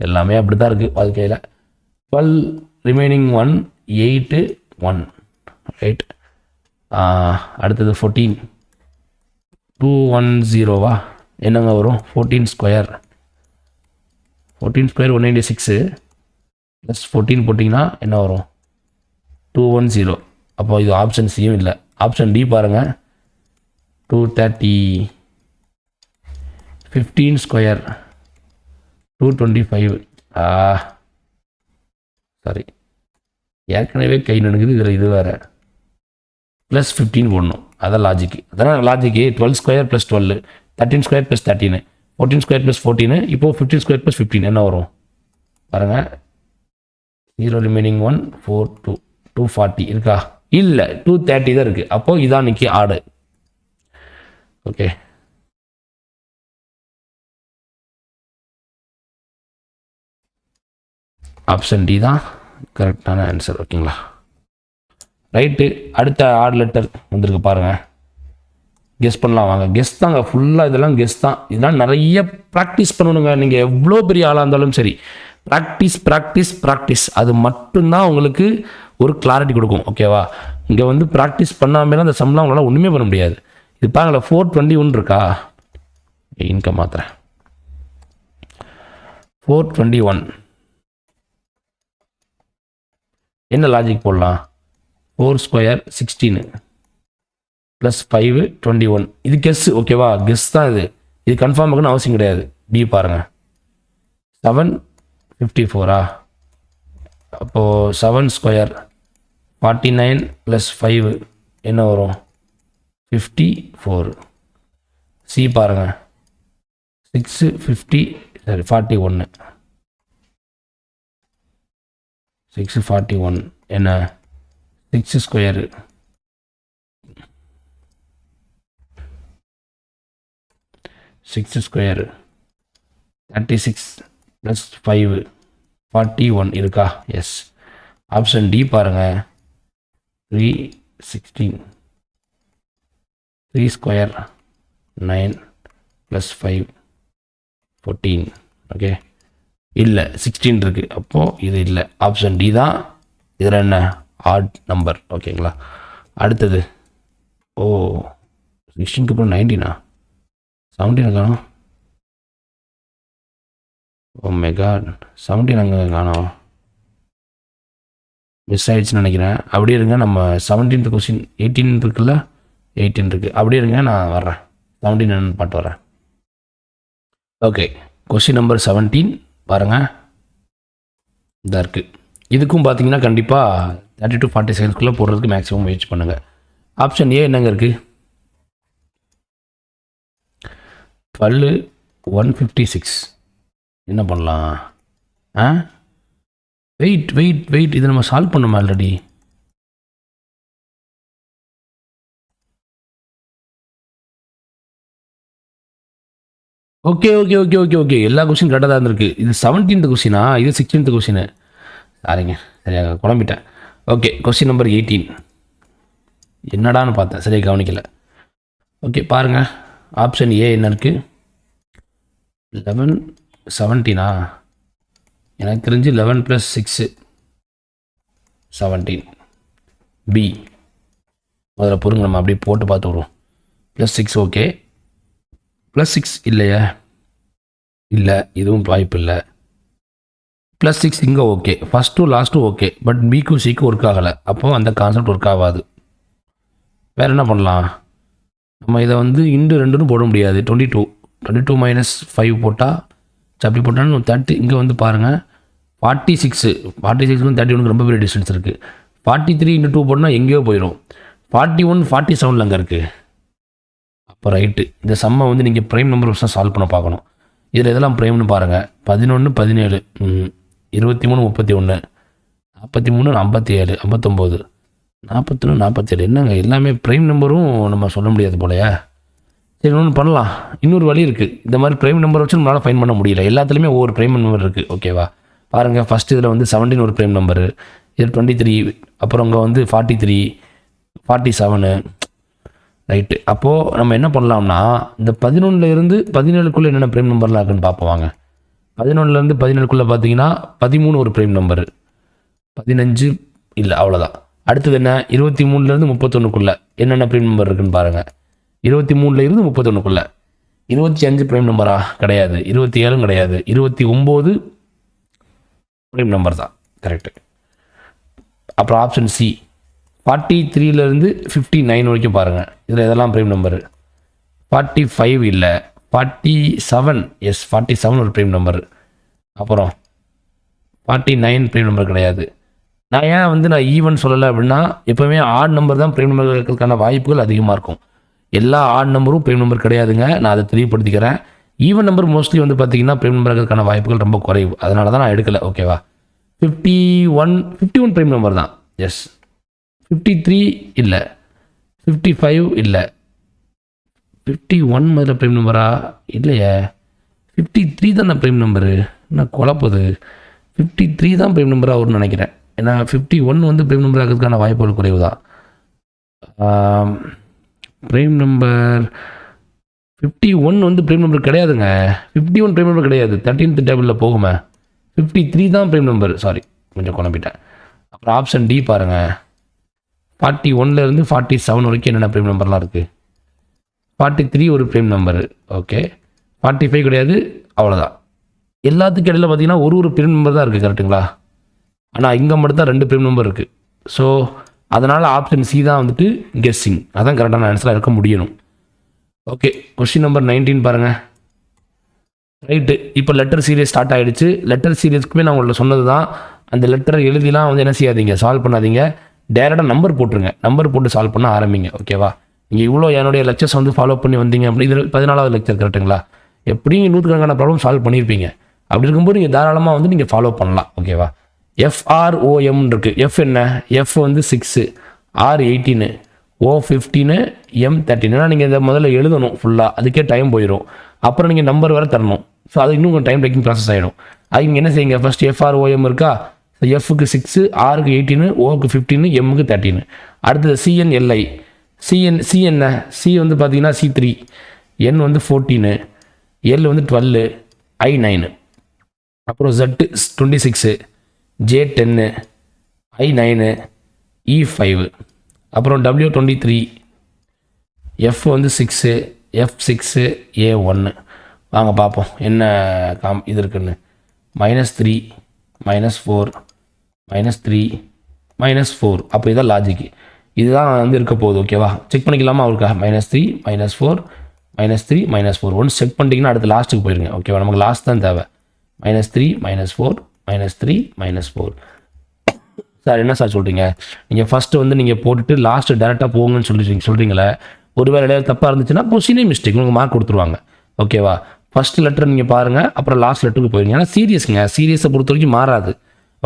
எல்லாமே அப்படி தான் இருக்குது வாழ்க்கையில். 12 ரிமைனிங் 1 8 1 ரைட். அடுத்தது 14 210வா? என்னங்க வரும்? 14 ஸ்கொயர் 196 ப்ளஸ் 14 போட்டிங்கன்னா என்ன வரும்? 210. அப்போ இது ஆப்ஷன் சியும் இல்லை. ஆப்ஷன் டி பாருங்கள், 230. 15 ஸ்கொயர் 225. சாரி, ஏற்கனவே கை நடுங்குது, இதில் இது வேறு ப்ளஸ் 15 போடணும். அதான் லாஜிக்கு. அதான் logic. 12 square plus 12, 13 square plus 13, 14 square plus 14, இப்போது 15 ஸ்கொயர் ப்ளஸ் 15 என்ன வரும் பாருங்கள். 0 ரிமைனிங் 1 4 2 240 இருக்கா? இல்லை, 230 தான் இருக்குது. அப்போது இதான் இன்னைக்கு ஆடு. ஓகே, ஆப்ஷன் டி தான் கரெக்டான ஆன்சர். ஓகேங்களா? ரைட்டு. அடுத்த ஆட் லெட்டர் வந்திருக்கு பாருங்கள். கெஸ் பண்ணலாம் வாங்க. கெஸ் தாங்க ஃபுல்லாக, இதெல்லாம் கெஸ் தான். இதெல்லாம் நிறைய ப்ராக்டிஸ் பண்ணணுங்க. நீங்கள் எவ்வளோ பெரிய ஆளாக இருந்தாலும் சரி, ப்ராக்டிஸ் ப்ராக்டிஸ் ப்ராக்டிஸ், அது மட்டும்தான் உங்களுக்கு ஒரு கிளாரிட்டி கொடுக்கும். ஓகேவா? இங்கே வந்து ப்ராக்டிஸ் பண்ணாமல் அந்த சம்லாம் உங்களால் ஒன்றுமே பண்ண முடியாது. இது பாருங்களேன், 421 இருக்கா? இன்கம் மாத்திரேன். 421 என்ன லாஜிக் போடலாம்? 4 ஸ்கொயர் 16 ப்ளஸ் 5 21. இது கெஸ். ஓகேவா? கெஸ் தான் இது. இது கன்ஃபார்ம் ஆகணும்னு அவசியம் கிடையாது. பி பாருங்கள், 754. அப்போது 7 ஸ்கொயர் 49 ப்ளஸ் 5 என்ன வரும்? 54. சி பாருங்கள், 650 சாரி 41 641 என்ன? 6 ஸ்கொயர் 6 ஸ்கொயர் 36 ப்ளஸ் 5 41 இருக்கா? எஸ். ஆப்ஷன் டி பாருங்கள், 316. 3 ஸ்கொயர் 9 ப்ளஸ் 5 14. ஓகே, இல்லை 16 இருக்குது. அப்போது இது இல்லை. ஆப்ஷன் டி தான் இதில் என்ன ஆட் நம்பர். ஓகேங்களா? அடுத்தது 16க்கு அப்புறம் 19 17 காணும். ஓ மை காட், 17 அங்கே காணோம், மிஸ் ஆகிடுச்சுன்னு நினைக்கிறேன். அப்படியே இருங்க, நம்ம 17th கொஸ்டின் 18 இருக்குல்ல, 18 இருக்குது. அப்படியே இருங்க, நான் வர்றேன். 17 பாட்டு வரேன். ஓகே, கொஸ்டின் நம்பர் 17 பாருங்கள், இதாக இருக்குது. இதுக்கும் பார்த்தீங்கன்னா கண்டிப்பாக 30 to 40 செகண்ட்ஸ்குள்ளே போடுறதுக்கு மேக்ஸிமம் முயற்சி பண்ணுங்கள். ஆப்ஷன் ஏ என்னங்க இருக்குது? 12 156. என்ன பண்ணலாம்? வெயிட் இதை நம்ம சால்வ் பண்ணோம் ஆல்ரெடி. ஓகே, எல்லா கொஸ்டின் கரெக்டாக தான் இருந்திருக்கு. இது 17th கொஸ்டினா? இது 16th கொஸ்டின். சாரிங்க, சரியாக குழம்பிட்டேன். ஓகே, கொஸ்டின் நம்பர் 18 என்னடான்னு பார்த்தேன், சரியாக கவனிக்கலை. ஓகே பாருங்கள், ஆப்ஷன் ஏ என்ன இருக்குது? 11 17. எனக்கு தெரிஞ்சு 11 + 6 17. பி முதல்ல பொருங்க, நம்ம அப்படியே போட்டு பார்த்து விடுவோம். +6 ஓகே, +6 இல்லையா? இல்லை, இதுவும் வாய்ப்பு இல்லை. +6 இங்கே ஓகே, ஃபஸ்ட்டு லாஸ்ட்டும் ஓகே, பட் பிக்கும் சிக்கும் ஒர்க் ஆகலை. அப்போது அந்த கான்செப்ட் ஒர்க் ஆகாது. வேறு என்ன பண்ணலாம்? நம்ம இதை வந்து இண்டு 2ன்னு போட முடியாது. 22 - 5 போட்டால் அப்படி போட்டாலும் 30. இங்கே வந்து பாருங்கள், 46 46க்கும் 31க்கு ரொம்ப பெரிய டிஸ்டன்ஸ் இருக்குது. 43 × 2 போட்டால் எங்கேயோ போயிடும். 41 47 அங்கே இருக்குது. அப்போ ரைட்டு, இந்த சம்மை வந்து நீங்கள் ப்ரைம் நம்பர் தான் சால்வ் பண்ண பார்க்கணும். இதில் எதெல்லாம் ப்ரைம்னு பாருங்கள். 11 17 23 31 43 57 59 41 47 என்னங்க எல்லாமே ப்ரைம் நம்பரும் நம்ம சொல்ல முடியாது போலையா. சரி ஒன்று பண்ணலாம், இன்னொரு வழி இருக்குது. இந்த மாதிரி ப்ரைம் நம்பர் வச்சு நம்மளால் ஃபைன் பண்ண முடியல. எல்லாத்துலேயுமே ஒவ்வொரு ப்ரைம் நம்பர் இருக்குது. ஓகேவா, பாருங்கள். ஃபஸ்ட்டு இதில் வந்து 17 ஒரு ப்ரைம் நம்பரு, இது 23, அப்புறம் அங்கே வந்து 43 47 ரைட்டு. அப்போது நம்ம என்ன பண்ணலாம்னா இந்த 11லேருந்து 17க்குள்ளே என்னென்ன ப்ரைம் நம்பர்லாம் இருக்குன்னு பார்ப்போம் வாங்க. 11லேருந்து 17க்குள்ளே பார்த்தீங்கன்னா 13 ஒரு ப்ரைம் நம்பரு, 15 இல்லை அவ்வளோதான். அடுத்தது என்ன, 23லேருந்து 31க்குள்ளே என்னென்ன ப்ரைம் நம்பர் இருக்குன்னு பாருங்கள். 23லேருந்து 31க்குள்ளே 25 ப்ரைம் நம்பரா? கிடையாது. 27 கிடையாது. 29 ப்ரைம் நம்பர் தான், கரெக்டு. அப்புறம் ஆப்ஷன் சி 43லேருந்து 59 வரைக்கும் பாருங்கள். இதில் இதெல்லாம் ப்ரைம் நம்பரு. 45 இல்லை, 47 எஸ் 47 ஒரு ப்ரைம் நம்பரு. அப்புறம் 49 ப்ரைம் நம்பர் கிடையாது. நான் ஏன் நான் ஈவன் சொல்லலை அப்படின்னா, எப்போவுமே ஆட் நம்பர் தான் ப்ரைம் நம்பர் இருக்கிறதுக்கான வாய்ப்புகள் அதிகமாக இருக்கும். எல்லா ஆட் நம்பரும் ப்ரைம் நம்பர் கிடையாதுங்க, நான் அதை தெளிவுபடுத்திக்கிறேன். ஈவன் நம்பர் மோஸ்ட்லி பார்த்தீங்கன்னா ப்ரைம் நம்பர் இருக்கிறதுக்கான வாய்ப்புகள் ரொம்ப குறைவு. அதனால தான் நான் எடுக்கலை. ஓகேவா, 51 ப்ரைம் நம்பர் தான், எஸ். 53 இல்லை, 55 இல்லை. 51 முதல்ல ப்ரைம் நம்பரா? இல்லையே, 53 தான் ப்ரைம் நம்பரு. நான் குழப்பது. 53 தான் ப்ரைம் நம்பராக வரும்னு நினைக்கிறேன். ஏன்னா 51 ப்ரைம் நம்பர் ஆகிறதுக்கான வாய்ப்புகள் குறைவு தான். ப்ரைம் நம்பர் 51 ப்ரைம் நம்பர் கிடையாதுங்க. 51 ப்ரைம் நம்பர் கிடையாது. 13th டேபிளில் போகுமே. 53 தான் ப்ரைம் நம்பர். சாரி, கொஞ்சம் குழம்பிட்டேன். அப்புறம் ஆப்ஷன் டி பாருங்கள். 41லேருந்து 47 வரைக்கும் என்னென்ன ப்ரைம் நம்பர்லாம் இருக்குது. 43 ஒரு ப்ரைம் நம்பரு. ஓகே, 45 கிடையாது. அவ்வளோதான். எல்லாத்துக்கும் இடையில் பார்த்தீங்கன்னா ஒரு ப்ரைம் நம்பர் தான் இருக்குது, கரெக்டுங்களா? ஆனால் இங்கே மட்டும் தான் 2 ப்ரைம் நம்பர் இருக்குது. ஸோ அதனால் ஆப்ஷன் சி தான் கெஸ்ஸிங். அதான் கரெக்டான ஆன்சராக இருக்க முடியணும். ஓகே, கொஸ்டின் நம்பர் 19 பாருங்கள். ரைட்டு, இப்போ லெட்டர் சீரியஸ் ஸ்டார்ட் ஆகிடுச்சு. லெட்டர் சீரியஸ்க்குமே நான் உங்கள்ட்ட சொன்னது தான், அந்த லெட்டரை எழுதிலாம் என்ன செய்யாதீங்க, சால்வ் பண்ணாதீங்க. டேரெக்டாக நம்பர் போட்டுருங்க. நம்பர் போட்டு சால்வ் பண்ண ஆரம்பிங்க. ஓகேவா, நீங்கள் இவ்வளோ என்னுடைய லெக்சர்ஸ் ஃபாலோ பண்ணி வந்தீங்க அப்படி. இது 14வது லெக்சர், கரெக்டுங்களா? எப்படியும் 100கணக்கான ப்ராப்ளம் சால்வ் பண்ணியிருப்பீங்க. அப்படி இருக்கும்போது நீங்கள் தாராளமாக நீங்கள் ஃபாலோ பண்ணலாம். ஓகேவா, FROM இருக்குது. எஃப் என்ன, எஃப் 6, R 18, O 15, M 13. ஏன்னா நீங்கள் இதை முதல்ல எழுதணும் ஃபுல்லாக, அதுக்கே டைம் போயிடும். அப்புறம் நீங்கள் நம்பர் வேறு தரணும். ஸோ அது இன்னும் கொஞ்சம் டைம் டேக்கிங் ப்ராசஸ் ஆகிடும். அது நீங்கள் என்ன செய்யுங்க, ஃபஸ்ட் FROM இருக்கா, எஃப்க்கு 6, ஆருக்கு 18, ஓக்கு 15, எம்முக்கு 13. அடுத்தது CNLI. சி என்ன, சி பார்த்தீங்கன்னா C3, N 14, L 12, I 9. அப்புறம் Z 26, J 10, I 9, E 5. அப்புறம் W 23, F 6, F 6, A 1. வாங்க பார்ப்போம் என்ன இது இருக்குன்னு. -3, -4, -3, -4. அப்போ இதான் லாஜிக்கு. இதுதான் இருக்க போகுது. ஓகேவா, செக் பண்ணிக்கலாமா அவருக்கா? -3, -4, -3, -4. ஒன்று செக் பண்ணிட்டீங்கன்னா அடுத்து லாஸ்ட்டுக்கு போயிருங்க. ஓகேவா, நமக்கு லாஸ்ட் தான் தேவை. -3, -4, -3, -4. சார் என்ன சார் சொல்கிறீங்க, நீங்கள் ஃபஸ்ட்டு நீங்கள் போட்டுட்டு லாஸ்ட்டு டேரெக்டாக போங்கன்னு சொல்கிறீங்களே. ஒருவேளை இடையில தப்பாக இருந்துச்சுன்னா கொஸ்டினே மிஸ்டேக், உங்களுக்கு மார்க் கொடுத்துருவாங்க. ஓகேவா, ஃபஸ்ட்டு லெட்டர் நீங்கள் பாருங்கள், அப்புறம் லாஸ்ட் லெட்டருக்கு போயிருங்க. ஏன்னா சீரியஸுங்க, சீரியஸை பொறுத்த வரைக்கும் மாறாது.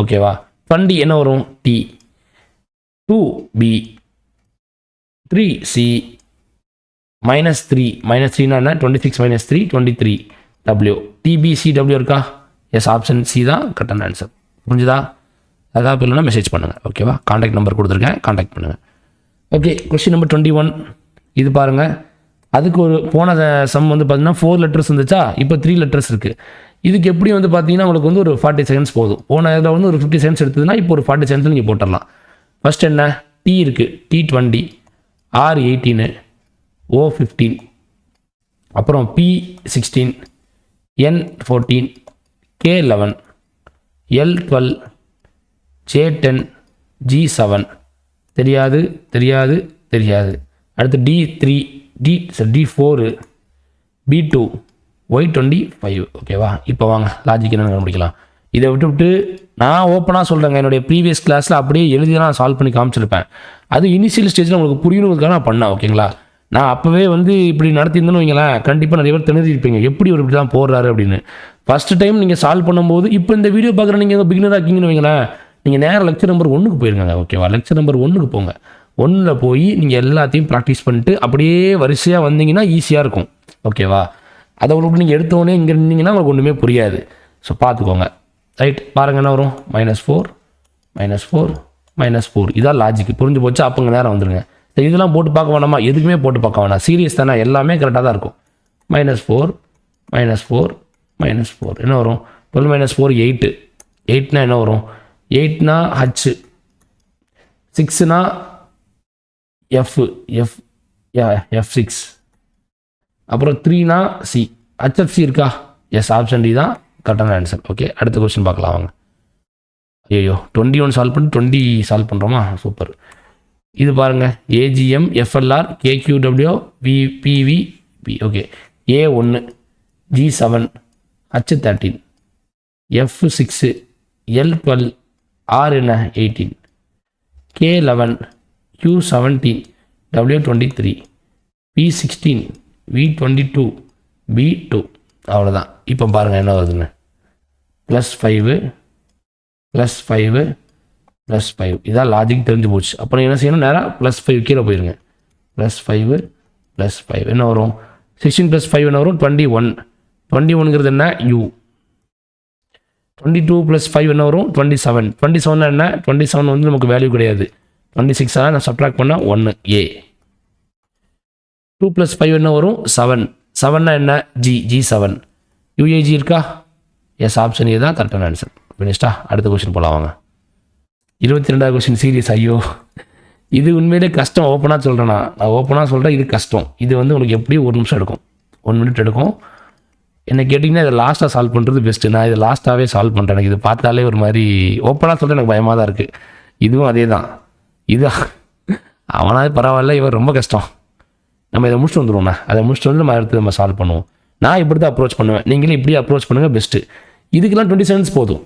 ஓகேவா, 20 என்ன வரும், T, 2B, 3C, -3, -3னா என்ன, 26 -3, 23, W, TBCW இருக்கா? எஸ், ஆப்ஷன் சி தான் கரெக்டான ஆன்சர். புரிஞ்சுதா? அதாவது இல்லைன்னா மெசேஜ் பண்ணுங்கள். ஓகேவா, காண்டாக்ட் நம்பர் கொடுத்துருக்கேன், காண்டாக்ட் பண்ணுங்கள். ஓகே, கொஸ்டின் நம்பர் 21 இது பாருங்கள். அதுக்கு ஒரு போன சம் பார்த்தீங்கன்னா 4 லெட்டர்ஸ் இருந்துச்சா, இப்போ 3 லெட்டர்ஸ் இருக்குது. இதுக்கு எப்படி பார்த்தீங்கன்னா உங்களுக்கு ஒரு 40 செகண்ட்ஸ் போதும். போன இதில் ஒரு 50 செகண்ட்ஸ் எடுத்ததுன்னா இப்போ ஒரு 40 செகண்ட்ஸில் நீங்கள் போட்டுடலாம். ஃபஸ்ட் என்ன, T இருக்குது, T 20, R 18, O 15, அப்புறம் P 16, N 14, K 11, L 12, J 10, G 7. தெரியாது தெரியாது தெரியாது. அடுத்து D 3, D 4, B 2, Y 25. ஓகேவா, இப்போ வாங்க லாஜிக் என்னென்னு கண்டுபிடிக்கலாம். இதை விட்டு நான் ஓப்பனாக சொல்கிறேங்க, என்னுடைய ப்ரீவியஸ் கிளாஸில் அப்படியே எழுதி நான் சால்வ் பண்ணி காமிச்சிருப்பேன். அது இனிஷியல் ஸ்டேஜில் உங்களுக்கு புரியணுங்கிறதுக்காக நான் பண்ணேன். ஓகேங்களா, நான் அப்போவே இப்படி நடத்தியிருந்தேன்னு வைங்களேன், கண்டிப்பாக நிறைய பேர் திணறிருப்பீங்க, எப்படி ஒரு இப்படி தான் போடுறாரு அப்படின்னு. ஃபஸ்ட்டு டைம் நீங்கள் சால்வ் பண்ணும்போது இப்போ இந்த வீடியோ பார்க்குற நீங்கள் பிகினராக இருக்கீங்கன்னு வைங்களேன், நீங்கள் நேராக லெக்சர் நம்பர் 1க்கு போயிருங்க. ஓகேவா, லெக்சர் நம்பர் 1க்கு போங்க. 1ல் போய் நீங்கள் எல்லாத்தையும் ப்ராக்டிஸ் பண்ணிட்டு அப்படியே வரிசையாக வந்தீங்கன்னா ஈஸியாக இருக்கும். ஓகேவா, அதை உங்களுக்கு நீங்கள் எடுத்தோடனே இங்கே இருந்தீங்கன்னா உங்களுக்கு ஒன்றுமே புரியாது. ஸோ பார்த்துக்கோங்க. ரைட், பாருங்கள் என்ன வரும், -4 -4 -4. இதான் லாஜிக். புரிஞ்சு போச்சு. அப்போங்க நேரம் வந்துடுங்க. இதெல்லாம் போட்டு பார்க்க வேணாமா, எதுக்குமே போட்டு பார்க்க வேணாம். சீரியஸ் தானே, எல்லாமே கரெக்டாக தான் இருக்கும். -4 -4 -4 என்ன வரும், 12 -4 8. 8னா என்ன வரும், 8னா H, 6னா F6, அப்புறம் 3னா C. HFC இருக்கா? எஸ், ஆப்ஷன் டி தான் கரெக்டான ஆன்சர். ஓகே, அடுத்த கொஸ்டின் பார்க்கலாம் வாங்க. ஐயோ, 21 சால்வ் பண்ணி 20 சால்வ் பண்ணுறோமா, சூப்பர். இது பாருங்கள், AGM FLR KQW PVP. Okay, A1 G7 H13 F6 L12 R என்ன 18 K11 Q17 W23 P16 V22 B2. அவ்வளோதான். இப்போ பாருங்கள் என்ன வருதுன்னு, +5 +5 +5. இதான் லாஜிக் தெரிஞ்சு போச்சு. அப்புறம் என்ன செய்யணும், நேராக +5 கீழே போயிருங்க. +5 +5 என்ன வரும், 16 + 5 என்ன வரும், 21. 21ங்கிறது என்ன, U. 22 + 5 என்ன வரும், 27. 27 என்ன, 27 வந்து நமக்கு வேல்யூ கிடையாது. 26 நான் சப்ட்ராக்ட் பண்ணால் 1 A. 2 + 5 என்ன வரும், 7. 7னா என்ன, G7. UAG இருக்கா? எஸ், ஆப்ஷன் ஏ தான் கரெக்டான ஆன்சர். ஃபினிஷ்டா? அடுத்த கொஸ்டின் போகலாம் வாங்க. 22வது கொஸ்டின் சீரியஸ். ஐயோ, இது உண்மையிலே கஷ்டம். ஓப்பனாக சொல்கிறேன்னா, நான் ஓப்பனாக சொல்கிறேன், இது கஷ்டம். இது வந்து உங்களுக்கு எப்படியும் 1 நிமிஷம் எடுக்கும், 1 மினிட் எடுக்கும். என்ன கேட்டிங்கன்னா இதை லாஸ்ட்டாக சால்வ் பண்ணுறது பெஸ்ட்டு. நான் இதை லாஸ்ட்டாகவே சால்வ் பண்ணுறேன். எனக்கு இது பார்த்தாலே ஒரு மாதிரி ஓப்பனாக சொல்கிறேன், எனக்கு பயமாக தான் இருக்குது. இதுவும் அதே தான். இது அவனாவது பரவாயில்ல, இவர் ரொம்ப கஷ்டம். நம்ம இதை முடிச்சுட்டு வந்துடுவோண்ணா. அதை முடிச்சுட்டு வந்து நம்ம அடுத்து நம்ம சால்வ் பண்ணுவோம். நான் இப்படி தான் அப்ரோச் பண்ணுவேன், நீங்களும் இப்படி அப்ரோச் பண்ணுங்கள், பெஸ்ட்டு. இதுக்கெல்லாம் 20 செகண்ட்ஸ் போதும்.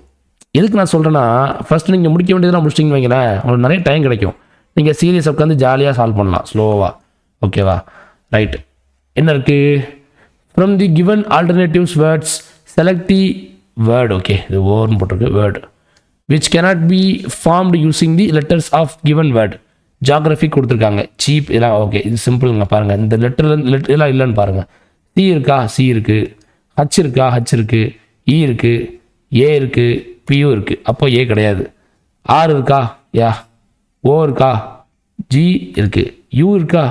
எதுக்கு நான் சொல்கிறேன்னா, ஃபஸ்ட்டு நீங்கள் முடிக்க வேண்டியதெல்லாம் முடிச்சிட்டிங்கன்னு வைங்களேன், உங்களுக்கு நிறைய டைம் கிடைக்கும். நீங்கள் சீரியஸாக உட்காந்து ஜாலியாக சால்வ் பண்ணலாம், ஸ்லோவாக. ஓகேவா, ரைட். என்ன இருக்குது, from the given alternatives words select the word. Okay, இது ஓர்னு போட்டிருக்கு, word which cannot be formed using the letters of given word. Geography கொடுத்துருக்காங்க, சீப் இதெல்லாம். ஓகே, இது சிம்பிளுங்க. பாருங்கள், இந்த லெட்டர் எல்லாம் இல்லைன்னு பாருங்கள். சி இருக்கா, சி இருக்குது. ஹச் இருக்கா, ஹச் இருக்குது. இ இருக்குது, ஏ இருக்குது, பியும் இருக்குது. அப்போ ஏ கிடையாது. ஆர் இருக்கா, யா. ஓ இருக்கா, ஜி இருக்குது. யூ இருக்கா,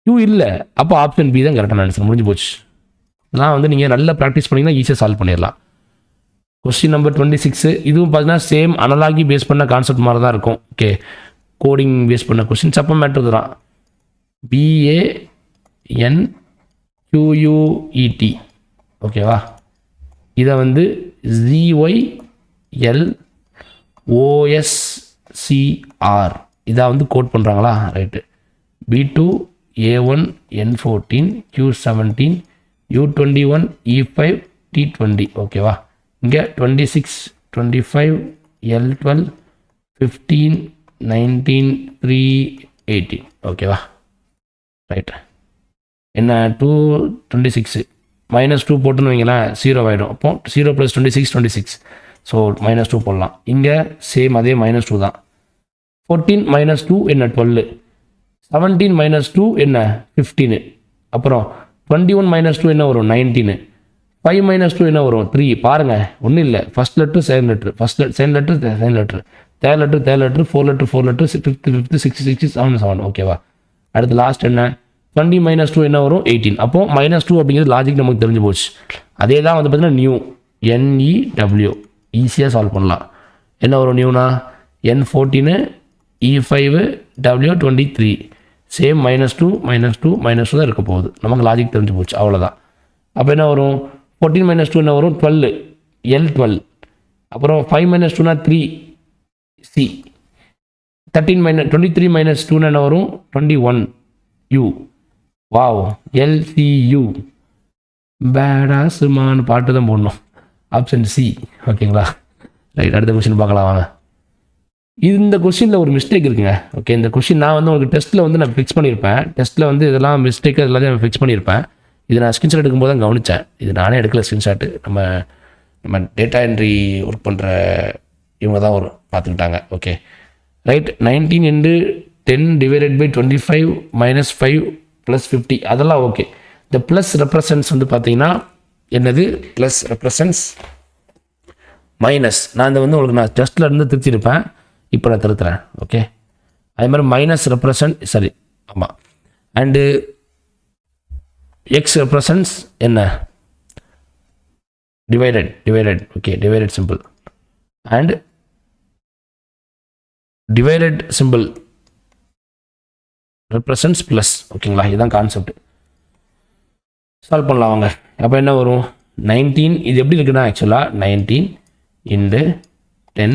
யூ இல்லை. அப்போ ஆப்ஷன் பி தான் கரெக்டான ஆன்சர். முடிஞ்சு போச்சு. இதெல்லாம் வந்து நீங்கள் நல்லா ப்ராக்டிஸ் பண்ணிங்கன்னா ஈஸியாக சால்வ் பண்ணிடலாம். Question number 26. இதுவும் பார்த்தீங்கன்னா சேம் அனலாகி பேஸ் பண்ண கான்செப்ட் மாதிரி தான் இருக்கும். ஓகே, கோடிங் பேஸ் பண்ண கொஸ்டின்ஸ். அப்போ மேட்ரு தான் BANQUET. ஓகேவா, இதை வந்து ZYLOSCR இதை வந்து கோட் பண்ணுறாங்களா, right. B2 A1 N14 Q17 U21 E5 T20. ஓகேவா, இங்கே 26 25 L12 15 19 3 18. ஓகேவா, ரைட். என்ன 226 -2 போட்டுன்னு வைங்களேன், 0 ஆகிடும். அப்போ 0 + 26 26. ஸோ -2 போடலாம். இங்கே சேம் அதே -2 தான். 14 -2 என்ன 12. 17 -2 என்ன 15. அப்புறம் 21 -2 என்ன வரும் 19. 5 -2 என்ன வரும் 3. பாருங்கள், ஒன்றும் இல்லை. First letter second letter, second letter second letter, third letter 4 letter 5th 6 7 7. ஓகேவா, அடுத்து லாஸ்ட் என்ன 20 -2 என்ன வரும் 18. அப்போது -2 அப்படிங்கிறது லாஜிக் நமக்கு தெரிஞ்சு போச்சு. அதே தான் வந்து பார்த்தீங்கன்னா நியூ NEW ஈஸியாக சால்வ் பண்ணலாம். என்ன வரும் நியூனா N14 E5 W23. சேம் -2 -2 -2 தான் இருக்க போகுது. நமக்கு லாஜிக் தெரிஞ்சு போச்சு, அவ்வளோதான். அப்போ என்ன வரும் 14 -2 என்ன வரும் 12 L12. அப்புறம் 5 -2னா 3 C. 23 -2 என்ன வரும் 21 U. Wow, LCU. பேடாஸ்மான்னு பாட்டு தான் போடணும். Option C. ஓகேங்களா, ரைட். அடுத்த கொஸ்டின் பார்க்கலாம் வாங்க. இந்த கொஸ்டினில் ஒரு மிஸ்டேக் இருக்குங்க. ஓகே, இந்த கொஸ்டின் நான் வந்து உங்களுக்கு டெஸ்ட்டில் வந்து நான் ஃபிக்ஸ் பண்ணியிருப்பேன். டெஸ்ட்டில் வந்து இதெல்லாம் மிஸ்டேக் எல்லாத்தையும் நான் ஃபிக்ஸ் பண்ணியிருப்பேன். இது நான் ஸ்க்ரீன்ஷாட் எடுக்கும்போது தான் கவனித்தேன். இது நானே எடுக்கல ஸ்க்ரீன்ஷாட்டு. நம்ம டேட்டா என்ட்ரி ஒர்க் பண்ணுற இவங்க தான் ஒரு பார்த்துக்கிட்டாங்க. Okay right. 19 into 10 divided by 25 minus 5 plus 50 அதெல்லாம் ஓகே. இந்த ப்ளஸ் ரெப்ரசன்ஸ் வந்து பார்த்தீங்கன்னா என்னது, ப்ளஸ் ரெப்ரசன்ஸ் மைனஸ். நான் இந்த வந்து உங்களுக்கு நான் டெஸ்ட்டில் இருந்து திருத்திருப்பேன், இப்போ நான் திருத்துறேன். ஓகே அதே மாதிரி மைனஸ் ரெப்ரசன்ட் சரி ஆமாம். அண்டு எக்ஸ் ரெப்ரசன்ஸ் என்ன, divided okay, divided simple and divided simple represents plus. ஓகேங்களா, இதுதான் கான்செப்ட். சால்வ் பண்ணலாம் வாங்க. அப்போ என்ன வரும், 19 இது எப்படி இருக்குன்னா ஆக்சுவலாக 19 into 10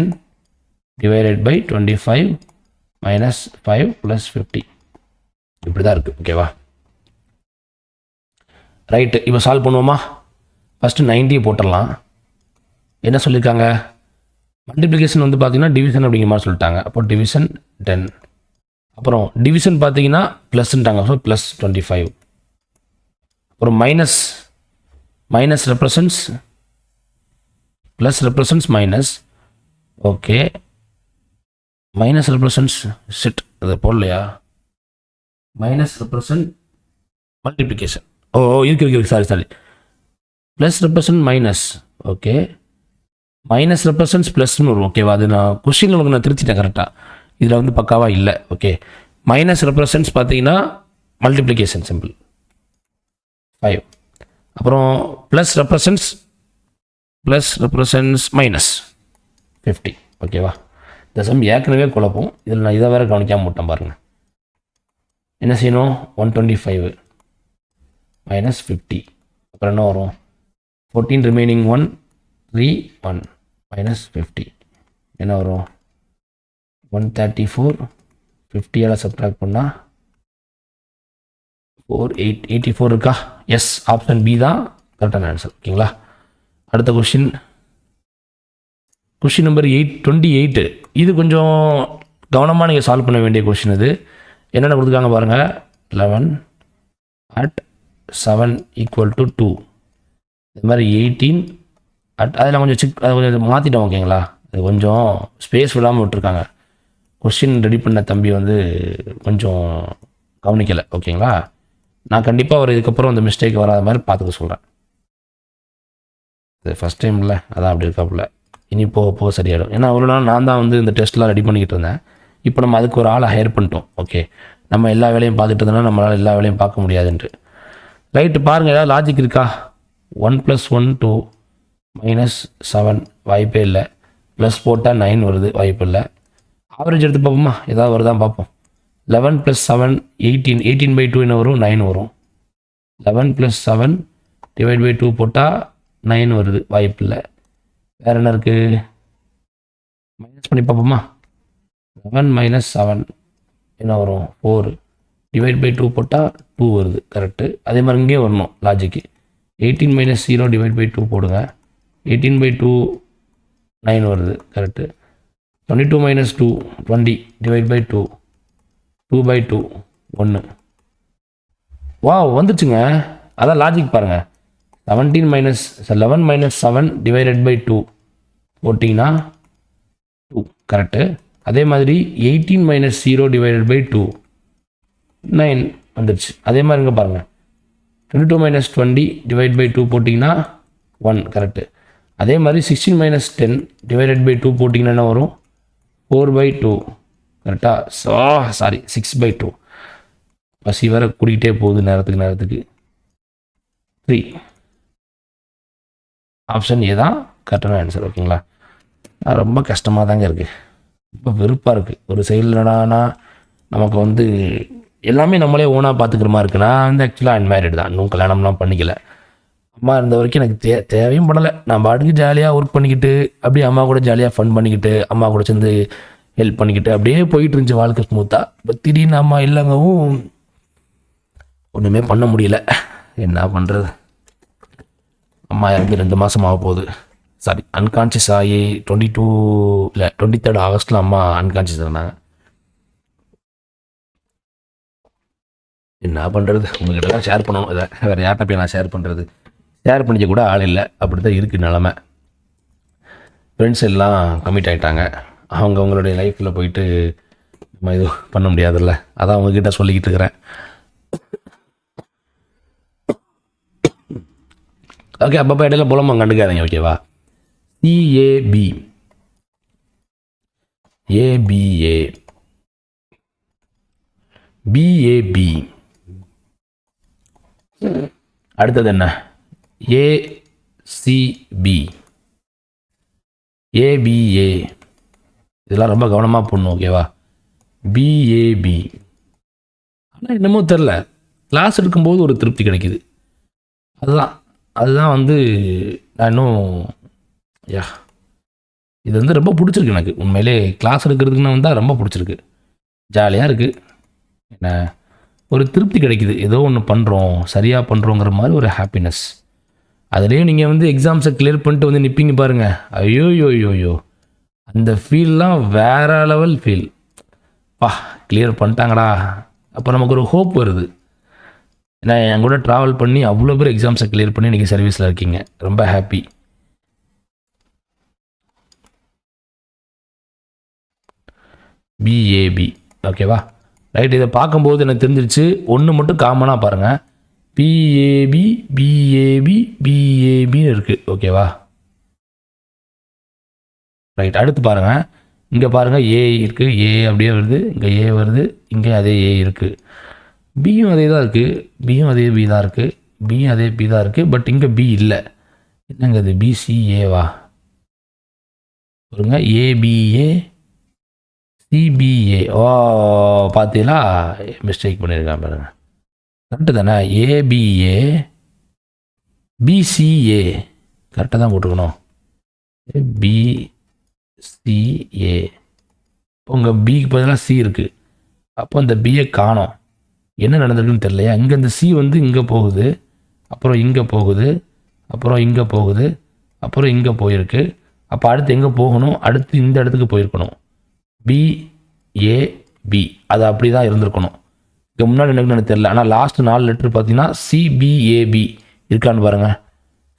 divided by 25 minus 5 plus 50 இப்படி தான் இருக்குது. ஓகேவா ரைட்டு. இப்போ சால்வ் பண்ணுவோமா. ஃபஸ்ட்டு 90 போட்டுடலாம். என்ன சொல்லியிருக்காங்க, மல்டிப்ளிகேஷன் வந்து பார்த்தீங்கன்னா டிவிஷன் அப்படிங்கிற மாதிரி சொல்லிட்டாங்க. அப்போ டிவிஷன் 10, அப்புறம் டிவிஷன் பார்த்தீங்கன்னா ப்ளஸ்ன்ட்டாங்க, ஸோ ப்ளஸ் 25, அப்புறம் minus represents plus represents minus. Okay minus represents set அதை போடலையா, மைனஸ் ரெப்ரசன்ட் மல்டிப்ளிகேஷன். ஓ இருக்கு sorry plus represent minus. Okay minus represents ப்ளஸ்ன்னு வரும். ஓகேவா, அது நான் கொஸ்டின் உங்களுக்கு நான் திருத்திட்டேன் கரெக்டாக, இதில் வந்து பக்காவாக இல்லை. ஓகே மைனஸ் ரெப்ரசன்ஸ் பார்த்தீங்கன்னா மல்டிப்ளிகேஷன் சிம்பிள் 5, அப்புறம் ப்ளஸ் ரெப்ரசன்ஸ் மைனஸ் 50. ஓகேவா, இந்த சம் ஏற்கனவே குழப்பம், இதில் நான் இதை வேறு கவனிக்காமல் விட்டேன் பாருங்கள். என்ன செய்யணும், 125 மைனஸ் 50, அப்புறம் என்ன வரும் 14 ரிமைனிங் 1 3 1 மைனஸ் 50 என்ன வரும் 134. 50 சப்ட்ராக்ட் பண்ணால் 84 இருக்கா. எஸ், ஆப்ஷன் பி தான் கரெக்டான ஆன்சர். ஓகேங்களா, அடுத்த கொஷின் நம்பர் 28. இது கொஞ்சம் கவனமாக நீங்கள் சால்வ் பண்ண வேண்டிய கொஷின். இது என்னென்ன கொடுத்துருக்காங்க பாருங்கள். 11 at 7 equal to 2. இது மாதிரி 18 at அதில் கொஞ்சம் அதை கொஞ்சம் மாற்றிட்டோம். ஓகேங்களா, அது கொஞ்சம் ஸ்பேஸ் விடாமல் விட்டுருக்காங்க. கொஷின் ரெடி பண்ண தம்பி வந்து கொஞ்சம் கவனிக்கலை. ஓகேங்களா, நான் கண்டிப்பாக ஒரு இதுக்கப்புறம் அந்த மிஸ்டேக் வராத மாதிரி பார்த்துக்க சொல்கிறேன். இது ஃபஸ்ட் டைம் இல்லை, அதான் அப்படி இருக்காப்புல. இனி போக சரியாயிடும். ஏன்னா அவ்வளோ நாள் நான் தான் வந்து இந்த டெஸ்ட்லாம் ரெடி பண்ணிக்கிட்டு இருந்தேன். இப்போ நம்ம அதுக்கு ஒரு ஆளை ஹையர் பண்ணிட்டோம். ஓகே நம்ம எல்லா வேலையும் பார்த்துட்டு இருந்தோம்னா நம்மளால் எல்லா வேலையும் பார்க்க முடியாதுன்ட்டு. ரைட்டு பாருங்கள், ஏதாவது லாஜிக் இருக்கா. 1 + 1 2 -7 வாய்ப்பே இல்லை. ப்ளஸ் போட்டால் 9 வருது, வாய்ப்பு இல்லை. ஆவரேஜ் எடுத்து பார்ப்போமா, ஏதாவது வருதான் பார்ப்போம். 11 + 7 18. 18/2 என்ன வரும், 9 வரும். 11 + 7 / 2 போட்டால் 9 வருது, வாய்ப்பு இல்லை. வேறு என்ன இருக்குது, மைனஸ் பண்ணி பார்ப்போமா. 11 - 7 என்ன வரும், 4 / 2 போட்டால் 2 வருது, கரெக்டு. அதே மாதிரி இங்கே வரணும் லாஜிக்கு. 18 - 0 / 2 போடுங்க. 18/2 9 வருது, கரெக்டு. 22 - 2 20 / 2 2/2 1. வந்துச்சுங்க, அதான் லாஜிக் பாருங்கள். 11 - 7 / 2 போட்டிங்கன்னா 2, கரெக்டு. அதே மாதிரி 18 - 0 / 2 9 வந்துடுச்சு. அதே மாதிரி இங்கே பாருங்கள், 22 - 20 / 2 போட்டிங்கன்னா 1, கரெக்டு. அதே மாதிரி 16 - 10 / 2 போட்டிங்கன்னா என்ன வரும், 4/2, கரெக்டாக. சாரி 6/2. பசி வேறு கூட்டிகிட்டே போகுது நேரத்துக்கு 3. ஆப்ஷன் ஏ தான் கரெக்டான ஆன்சர். ஓகேங்களா, ரொம்ப கஷ்டமாக தாங்க இருக்குது, ரொம்ப வெறுப்பாக இருக்குது. ஒரு சைடில் என்னடானா நமக்கு வந்து எல்லாமே நம்மளே ஓனாக பார்த்துக்கிற மாதிரி இருக்குது. நான் வந்து ஆக்சுவலாக அன்மேரிட் தான், இன்னும் கல்யாணம்லாம் பண்ணிக்கல. அம்மா இருந்த வரைக்கும் எனக்கு தேவையும் படலை. நான் பாட்டுக்கு ஜாலியாக ஒர்க் பண்ணிக்கிட்டு அப்படியே அம்மா கூட ஜாலியாக ஃபன் பண்ணிக்கிட்டு அம்மா கூட சேர்ந்து ஹெல்ப் பண்ணிக்கிட்டு அப்படியே போயிட்டு இருந்துச்சு வாழ்க்கை ஸ்மூத்தாக. இப்போ திடீர்னு அம்மா இல்லைங்கவும் ஒன்றுமே பண்ண முடியல. என்ன பண்ணுறது, அம்மா இறந்து 2 மாதம் ஆக போகுது. சாரி, அன்கான்ஷியஸ் ஆகி 23 ஆகஸ்ட்டில் அம்மா அன்கான்ஷியஸ் இருந்தாங்க. என்ன பண்ணுறது, உங்கள்கிட்ட தான் ஷேர் பண்ணணும். இதை வேறு யார்கிட்ட போய் நான் ஷேர் பண்ணுறது? ஷேர் பண்ணிக்க கூட ஆள் இல்லை. அப்படி தான் இருக்குது நிலமை. ஃப்ரெண்ட்ஸ் எல்லாம் கமிட் ஆகிட்டாங்க. அவங்களுடைய லைஃப்பில் போயிட்டு நம்ம எதுவும் பண்ண முடியாதுல்ல. அதான் அவங்கக்கிட்ட சொல்லிக்கிட்டு இருக்கிறேன். ஓகே, அப்பப்போ இடையில புலம்பம் கண்டுக்காதீங்க, ஓகேவா? சிஏபி, ஏபிஏ, பிஏபி, அடுத்தது என்ன? ஏசிபி, ஏபிஏ, இதெல்லாம் ரொம்ப கவனமாக போடணும், ஓகேவா? பிஏபி. ஆனால் என்னமோ தெரில, கிளாஸ் எடுக்கும்போது ஒரு திருப்தி கிடைக்குது. அதுதான் வந்து நான் இன்னும் இது வந்து ரொம்ப பிடிச்சிருக்கு எனக்கு. உண்மையிலே கிளாஸ் எடுக்கிறதுக்குன்னு வந்தால் ரொம்ப பிடிச்சிருக்கு. ஜாலியாக இருக்குது. என்ன ஒரு திருப்தி கிடைக்குது. ஏதோ ஒன்று பண்ணுறோம், சரியாக பண்ணுறோங்கிற மாதிரி ஒரு ஹாப்பினஸ். அதுலேயும் நீங்கள் வந்து எக்ஸாம்ஸை கிளியர் பண்ணிட்டு வந்து நிற்பீங்க பாருங்கள். ஐயோ, அந்த ஃபீல்லாம் வேற லெவல் ஃபீல். கிளியர் பண்ணிட்டாங்கடா, அப்போ நமக்கு ஒரு ஹோப் வருது. ஏன்னா என் கூட ட்ராவல் பண்ணி அவ்வளோ பேர் எக்ஸாம்ஸை கிளியர் பண்ணி இன்றைக்கி சர்வீஸில் இருக்கீங்க. ரொம்ப ஹாப்பி. பிஏபி, ஓகேவா? ரைட். இதை பார்க்கும்போது எனக்கு தெரிஞ்சிருச்சு, ஒன்று மட்டும் காமனாக பாருங்கள். பிஏபி, பிஏபி, பிஏபின்னு இருக்குது, ஓகேவா? ரைட். அடுத்து பாருங்கள், இங்கே பாருங்கள், ஏ இருக்குது, ஏ அப்படியே வருது, இங்கே ஏ வருது, இங்கே அதே ஏ இருக்குது. பியும் அதே தான் இருக்குது, பியும் அதே பி தான் இருக்குது, பியும் அதே பி தான் இருக்குது. பட் இங்கே பி இல்லை. என்னங்க அது? பிசிஏவா? பாருங்க, ஏபிஏ, சிபிஏ. ஓ, பார்த்தீங்களா? மிஸ்டேக் பண்ணியிருக்கேன் பாருங்கள். கரெக்டு தானே? ஏபிஏ, பிசிஏ கரெக்டாக தான் போட்டுக்கணும். பிசிஏ. உங்கள் பிக்கு பதிலாக சி இருக்குது. அப்போ அந்த பியை காணோம். என்ன நடந்திருக்குன்னு தெரியலையா? இங்கே இந்த சி வந்து இங்கே போகுது, அப்புறம் இங்கே போகுது, அப்புறம் இங்கே போகுது, அப்புறம் இங்கே போயிருக்கு. அப்போ அடுத்து எங்கே போகணும்? அடுத்து இந்த இடத்துக்கு போயிருக்கணும். பிஏபி, அது அப்படி தான் இருந்திருக்கணும். இங்கே முன்னாடி எனக்கு தெரியல. ஆனால் லாஸ்ட் 4 லெட்ரு பார்த்தீங்கன்னா சிபிஏபி இருக்கான்னு பாருங்கள்.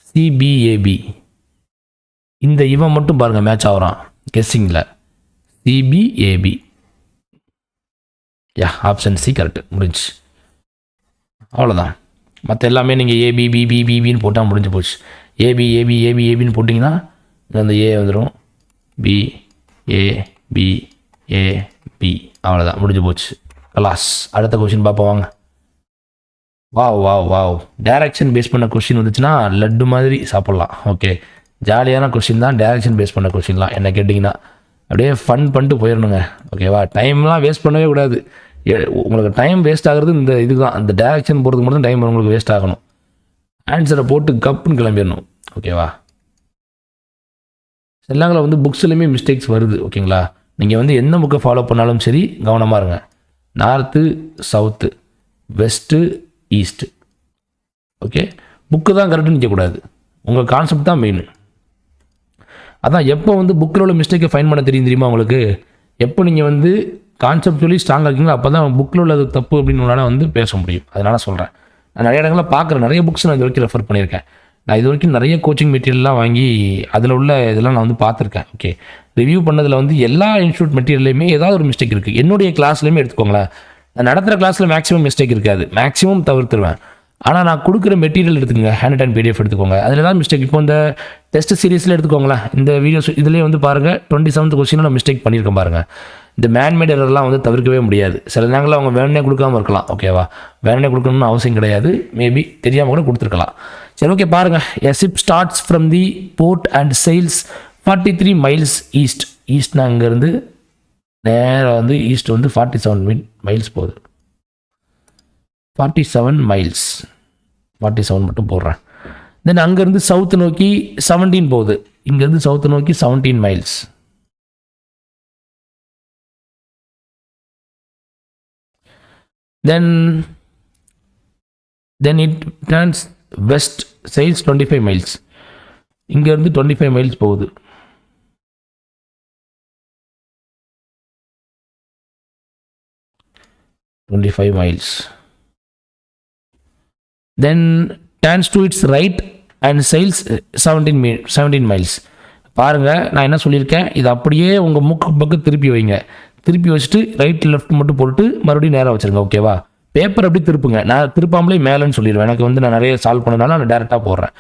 சிபிஏபி. இந்த இவன் மட்டும் பாருங்கள் மேட்ச் ஆகிறான் கெஸ்ஸிங்கில். சிபிஏபி. Option C correct. முடிஞ்சு, அவ்வளோதான். மற்ற எல்லாமே நீங்கள் ஏபி, பிபி, பிபின்னு போட்டால் முடிஞ்சு போச்சு. ஏபி, ஏபி, ஏபி, ஏபின்னு போட்டிங்கன்னா அந்த ஏ வந்துடும். பி, ஏ, பி, ஏ, பி. அவ்வளோதான், முடிஞ்சு போச்சு. கிளாஸ். அடுத்த கொஷின் பார்ப்போம் வாங்க. வாவ். டைரக்ஷன் பேஸ் பண்ண கொஷின் வந்துச்சுன்னா லட்டு மாதிரி சாப்பிட்லாம். ஓகே, ஜாலியான கொஷின் தான் டைரக்ஷன் பேஸ் பண்ண கொஷின்லாம். என்ன கேட்டிங்கன்னா அப்படியே ஃபன் பண்ணிட்டு போயிடணுங்க, ஓகேவா? டைம்லாம் வேஸ்ட் பண்ணவே கூடாது. உங்களுக்கு டைம் வேஸ்ட் ஆகிறது இந்த இதுதான். அந்த டைரக்ஷன் போகிறதுக்கு மட்டும் டைம் உங்களுக்கு வேஸ்ட் ஆகணும். ஆன்சரை போட்டு கப்புன்னு கிளம்பிடணும், ஓகேவா? எல்லாங்களும் வந்து புக்ஸ்லையுமே மிஸ்டேக்ஸ் வருது, ஓகேங்களா? நீங்கள் வந்து எந்த புக்கை ஃபாலோ பண்ணாலும் சரி கவனமாக இருங்க. North, south, west, east, okay? Book தான் கரெக்டுன்னு நிற்கக்கூடாது. உங்கள் கான்செப்ட் தான் மெயின். அதான் எப்போ வந்து புக்கில் உள்ள மிஸ்டேக்கை ஃபைன் பண்ண தெரியுமா உங்களுக்கு? எப்போ நீங்கள் வந்து கான்செப்டுவலி ஸ்ட்ராங்காக இருக்கீங்களோ அப்போ தான் புக்கில் உள்ளது தப்பு அப்படின்னு உங்களால் வந்து பேச முடியும். அதனால் சொல்கிறேன். நான் நிறைய இடங்களில் பார்க்குறேன், நிறைய புக்ஸ் நான் இது வரைக்கும் ரெஃபர் பண்ணியிருக்கேன். நான் இது வரைக்கும் நிறைய கோச்சிங் மெட்டீரியல்லாம் வாங்கி அதில் உள்ள இதெல்லாம் நான் வந்து பார்த்துருக்கேன். ஓகே, ரிவ்யூ பண்ணதில் வந்து எல்லா இன்ஸ்டியூட் மெட்டீரியல்லையுமே ஏதாவது ஒரு மிஸ்டேக் இருக்குது. என்னுடைய கிளாஸ்லையுமே எடுத்துக்கோங்களேன், நான் நடத்துகிற கிளாஸில் மேக்ஸிமம் மிஸ்டேக் இருக்காது, மேக்ஸிமம் தவிர்த்துருவேன். ஆனால் நான் கொடுக்குற மெட்டீரியல் எடுத்துக்கோங்க, ஹேண்ட் அண்ட் பிடிஎஃப் எடுத்துக்கோங்க, அதில் ஏதாவது மிஸ்டேக். இப்போ இந்த டெஸ்ட் சீரீஸில் எடுத்துக்கோங்களேன், இந்த வீடியோஸ் இதுலேயே வந்து பாருங்கள், 27th கொஸ்டினில் நான் மிஸ்டேக் பண்ணியிருக்கேன் பாருங்கள். இந்த மேன்மேட் எரர்லாம் வந்து தவிர்க்கவே முடியாது. சில நேரங்களில் அவங்க வேணுனே கொடுக்காமல் இருக்கலாம், ஓகேவா? வேணுனே கொடுக்கணும்னு அவசியம் கிடையாது, மேபி தெரியாமல் கூட கொடுத்துருக்கலாம். சரி, ஓகே, பாருங்கள். A ship starts from the port and sails 43 miles east. ஈஸ்ட்னா அங்கேருந்து நேராக வந்து ஈஸ்ட் வந்து 47 miles போகுது. 47 miles, 47 மட்டும் போடுறேன். தென் அங்கேருந்து சவுத்து நோக்கி 17 போகுது. இங்கேருந்து சவுத்து நோக்கி 17 miles. Then it turns west, sails 25 miles. இங்கேருந்து 25 miles போகுது. $25 miles. Then turns to it's right and sails 17 miles. பாருங்கள், நான் என்ன சொல்லியிருக்கேன், இது அப்படியே உங்கள் மூக்கு பக்கம் திருப்பி வைங்க. திருப்பி வச்சுட்டு ரைட் லெஃப்ட் மட்டும் போட்டு மறுபடியும் நேராக வச்சுருங்க. ஓகேவா? பேப்பர் அப்படி திருப்புங்க. நான் திருப்பாமலே மேலேன்னு சொல்லிடுவேன். எனக்கு வந்து நான் நிறைய சால்வ் பண்ணனால நான் டேரெக்டாக போடுறேன்.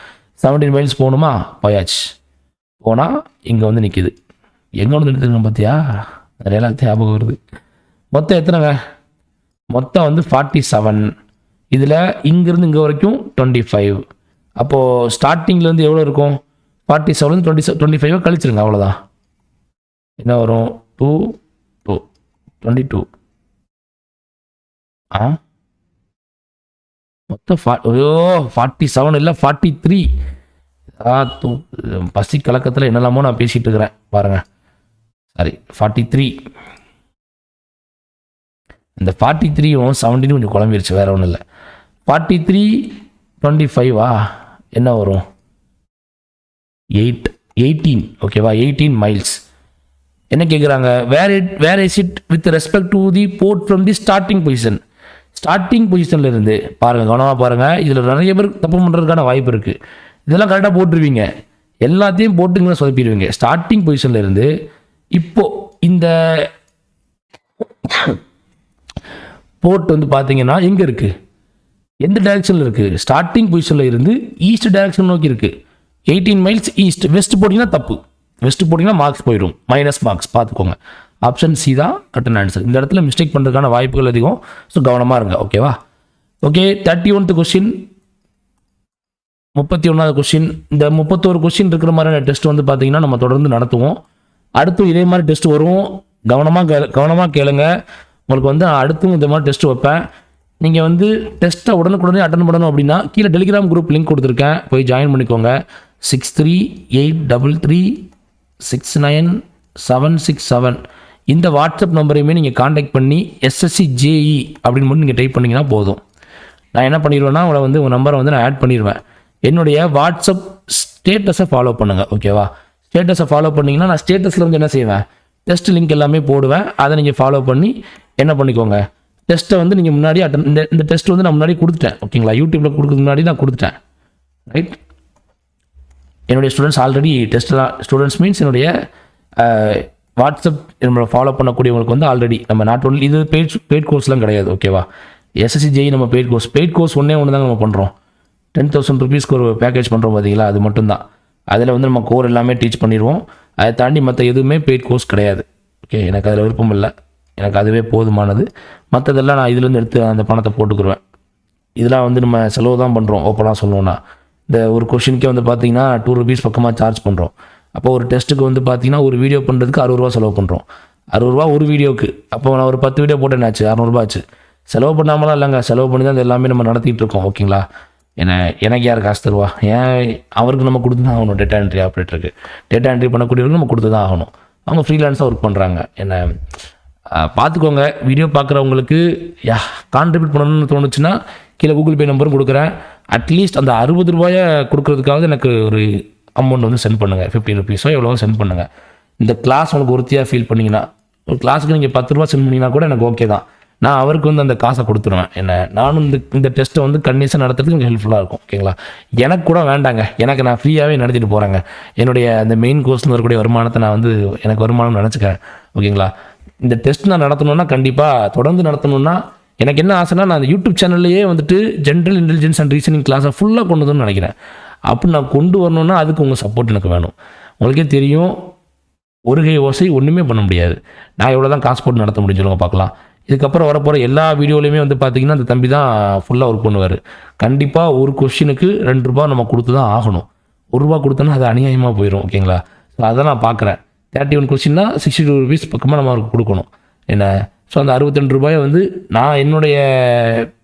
17 miles போகணுமா? போயாச்சு. போனால் இங்கே வந்து நிற்கிது. எங்கே வந்து நிறுத்துங்க பார்த்தியா? நிறைய ஞாபகம் வருது. மொத்தம் எத்தனைங்க? மொத்தம் வந்து 47. இதில் இங்கேருந்து இங்கே வரைக்கும் 25. அப்போது ஸ்டார்டிங்லேருந்து எவ்வளோ இருக்கும்? 47 25 கழிச்சிருங்க. அவ்வளோதான். என்ன வரும்? 2 2 22. மொத்தம் 47 இல்லை 43. பசி கலக்கத்தில் என்னெல்லாமோ நான் பேசிகிட்டு இருக்கிறேன் பாருங்கள். சாரி, 43. இந்த 43யும் 17 கொஞ்சம் குழம்பிருச்சு, வேறு ஒன்றும் இல்லை. 43 25 என்ன வரும்? 18. ஓகேவா? 18 miles. என்ன கேட்குறாங்க? Where is it with respect to the port from the starting position. Starting பொசிஷனில் இருந்து பாருங்கள், கவனமாக பாருங்கள். இதில் நிறைய பேர் தப்பு பண்ணுறதுக்கான வாய்ப்பு இருக்குது. இதெல்லாம் கரெக்டாக போட்டுருவீங்க, எல்லாத்தையும் போட்டுங்க சொதப்பிடுவீங்க. ஸ்டார்டிங் பொசிஷனில் இருந்து இப்போது இந்த போர்ட் வந்து பார்த்தீங்கன்னா எங்கே இருக்குது, எந்த டைரக்ஷனில் இருக்குது? ஸ்டார்டிங் பொசிஷனில் இருந்து ஈஸ்ட் டைரக்ஷன் நோக்கி இருக்குது. 18 miles ஈஸ்ட். வெஸ்ட் போட்டிங்கன்னா தப்பு. வெஸ்ட் போட்டிங்கன்னா மார்க்ஸ் போயிடும், மைனஸ் மார்க்ஸ். பார்த்துக்கோங்க. ஆப்ஷன் சி தான் கரெக்டான ஆன்சர். இந்த இடத்துல மிஸ்டேக் பண்ணுறதுக்கான வாய்ப்புகள் அதிகம். ஸோ கவனமாக இருங்க. ஓகேவா? ஓகே, 31th கொஸ்டின், 31வது கொஸ்டின். இந்த 31 கொஸ்டின் இருக்கிற மாதிரியான டெஸ்ட் வந்து பார்த்தீங்கன்னா நம்ம தொடர்ந்து நடத்துவோம். அடுத்து இதே மாதிரி டெஸ்ட் வரும். கவனமாக கேளுங்க. உங்களுக்கு வந்து அடுத்தும் இந்த மாதிரி டெஸ்ட் வைப்பேன். நீங்கள் வந்து டெஸ்ட்டை உடனுக்குடனே அட்டன் பண்ணணும் அப்படின்னா கீழே டெலிகிராம் குரூப் லிங்க் கொடுத்துருக்கேன், போய் ஜாயின் பண்ணிக்கோங்க. 6383369767 இந்த வாட்ஸ்அப் நம்பரையுமே நீங்கள் காண்டாக்ட் பண்ணி SSC-JE அப்படின்னு மட்டும் நீங்கள் டைப் பண்ணிங்கன்னா போதும். நான் என்ன பண்ணிடுவேன்னா உங்களை வந்து உங்கள் நம்பரை வந்து நான் ஆட் பண்ணிடுவேன். என்னுடைய வாட்ஸ்அப் ஸ்டேட்டஸை ஃபாலோ பண்ணுங்கள். ஓகேவா? ஸ்டேட்டஸை ஃபாலோ பண்ணிங்கன்னா நான் ஸ்டேட்டஸில் வந்து என்ன செய்வேன், டெஸ்ட் லிங்க் எல்லாமே போடுவேன். அதை நீங்கள் ஃபாலோ பண்ணி என்ன பண்ணிக்கோங்க, டெஸ்ட்டை வந்து நீங்கள் முன்னாடி இந்த டெஸ்ட் வந்து நான் முன்னாடி கொடுத்துட்டேன். ஓகேங்களா? யூடியூப்பில் கொடுக்குறது முன்னாடி நான் கொடுத்துட்டேன். ரைட்? என்னுடைய ஸ்டூடெண்ட்ஸ் ஆல்ரெடி டெஸ்ட்லாம், ஸ்டூடெண்ட்ஸ் மீன்ஸ் என்னுடைய வாட்ஸ்அப் நம்மளை ஃபாலோ பண்ணக்கூடியவங்களுக்கு வந்து ஆல்ரெடி நம்ம நாட் ஒன்லி இது பெய்ட் கோர்ஸ்லாம் கிடையாது. ஓகேவா? SSC-JE நம்ம பெய்ட் கோர்ஸ் ஒன்று தாங்க நம்ம பண்ணுறோம். 10,000 rupeesக்கு ஒரு பேக்கேஜ் பண்ணுறோம் பார்த்தீங்களா, அது மட்டும்தான். அதில் வந்து நம்ம கோர் எல்லாமே டீச் பண்ணிடுவோம். அதை தாண்டி மற்ற எதுவுமே பெய்ட் கோர்ஸ் கிடையாது. ஓகே, எனக்கு அதில் விருப்பம் இல்லை, எனக்கு அதுவே போதுமானது. மற்றதெல்லாம் நான் இதுலேருந்து எடுத்து அந்த பணத்தை போட்டுக்குருவேன். இதெல்லாம் வந்து நம்ம செலவு தான் பண்ணுறோம். ஓப்பனாக சொல்லணுன்னா இந்த ஒரு கொஷினுக்கே வந்து பார்த்திங்கன்னா 2 rupees பக்கமாக சார்ஜ் பண்ணுறோம். அப்போ ஒரு டெஸ்ட்டுக்கு வந்து பார்த்திங்கன்னா ஒரு வீடியோ பண்ணுறதுக்கு 60 ரூபா செலவு பண்ணுறோம். 60 ரூபா ஒரு வீடியோக்கு. அப்போ நான் ஒரு 10 வீடியோ போட்டேன், என்னாச்சு? 600 ரூபா ஆச்சு. செலவு பண்ணாமலாம் இல்லைங்க, செலவு பண்ணி தான் இது எல்லாமே நம்ம நடத்திட்டு இருக்கோம். ஓகேங்களா? எனக்கு யார் காசு தருவா? ஏன் அவருக்கு நம்ம கொடுத்து தான் ஆகணும். டேட்டா என்ட்ரி ஆப்ரேட்டருக்கு டேட்டா என்ட்ரி பண்ணக்கூடியவருக்கு நம்ம கொடுத்து தான் ஆகணும். அவங்க ஃப்ரீலான்ஸாக ஒர்க் பண்ணுறாங்க. பார்த்துக்கோங்க. வீடியோ பார்க்குறவங்களுக்கு கான்ட்ரிபியூட் பண்ணணும்னு தோணுச்சுன்னா கீழே கூகுள் பே நம்பரும் கொடுக்குறேன். அட்லீஸ்ட் அந்த 60 ரூபாயை கொடுக்குறதுக்காவது எனக்கு ஒரு அமௌண்ட் வந்து சென்ட் பண்ணுங்கள். 50 rupees எவ்வளோ சென்ட் பண்ணுங்கள். இந்த கிளாஸ் உங்களுக்கு ஒருத்தியாக ஃபீல் பண்ணிங்கன்னா, ஒரு கிளாஸுக்கு நீங்கள் 10 ரூபா சென்ட் பண்ணிங்கன்னா கூட எனக்கு ஓகே தான். நான் அவருக்கு வந்து அந்த காசை கொடுத்துருவேன். நானும் இந்த டெஸ்ட்டை வந்து கண்டினியூஸாக நடத்துறதுக்கு எனக்கு ஹெல்ப்ஃபுல்லாக இருக்கும். ஓகேங்களா? எனக்கு கூட வேண்டாங்க, எனக்கு நான் ஃப்ரீயாகவே நடத்திட்டு போகிறேங்க. என்னுடைய அந்த மெயின் கோர்ஸ்னு வரக்கூடிய வருமானத்தை நான் வந்து எனக்கு வருமானம் நினச்சிக்கிறேன். ஓகேங்களா? இந்த டெஸ்ட் நான் நடத்தணுன்னா கண்டிப்பாக தொடர்ந்து நடத்தணுன்னா எனக்கு என்ன ஆசைனா, நான் அந்த யூடியூப் சேனல்லையே வந்துட்டு ஜென்ரல் இன்டெலிஜென்ஸ் அண்ட் ரீசனிங் கிளாஸை ஃபுல்லாக கொண்டு வரணும்னு நினைக்கிறேன். அப்படி நான் கொண்டு வரணுன்னா அதுக்கு உங்கள் சப்போர்ட் எனக்கு வேணும். உங்களுக்கே தெரியும், ஒரு கை ஓசை ஒன்றுமே பண்ண முடியாது. நான் எவ்வளோ தான் காசு போட்டு நடத்த முடியும் சொல்லுங்கள் பார்க்கலாம். இதுக்கப்புறம் வரப்போகிற எல்லா வீடியோலையுமே வந்து பார்த்திங்கன்னா அந்த தம்பி தான் ஃபுல்லாக ஒர்க் பண்ணுவார். கண்டிப்பாக ஒரு கொஷினுக்கு 2 ரூபா நம்ம கொடுத்து தான் ஆகணும். 1 ரூபா கொடுத்தோன்னா அது அநியாயமாக போயிடும். ஓகேங்களா? ஸோ அதை நான் பார்க்குறேன். 31 கொஸ்டின்னா 62 rupees பக்கமாக நம்ம அவருக்கு கொடுக்கணும். ஸோ அந்த 62 ரூபாயை வந்து நான் என்னுடைய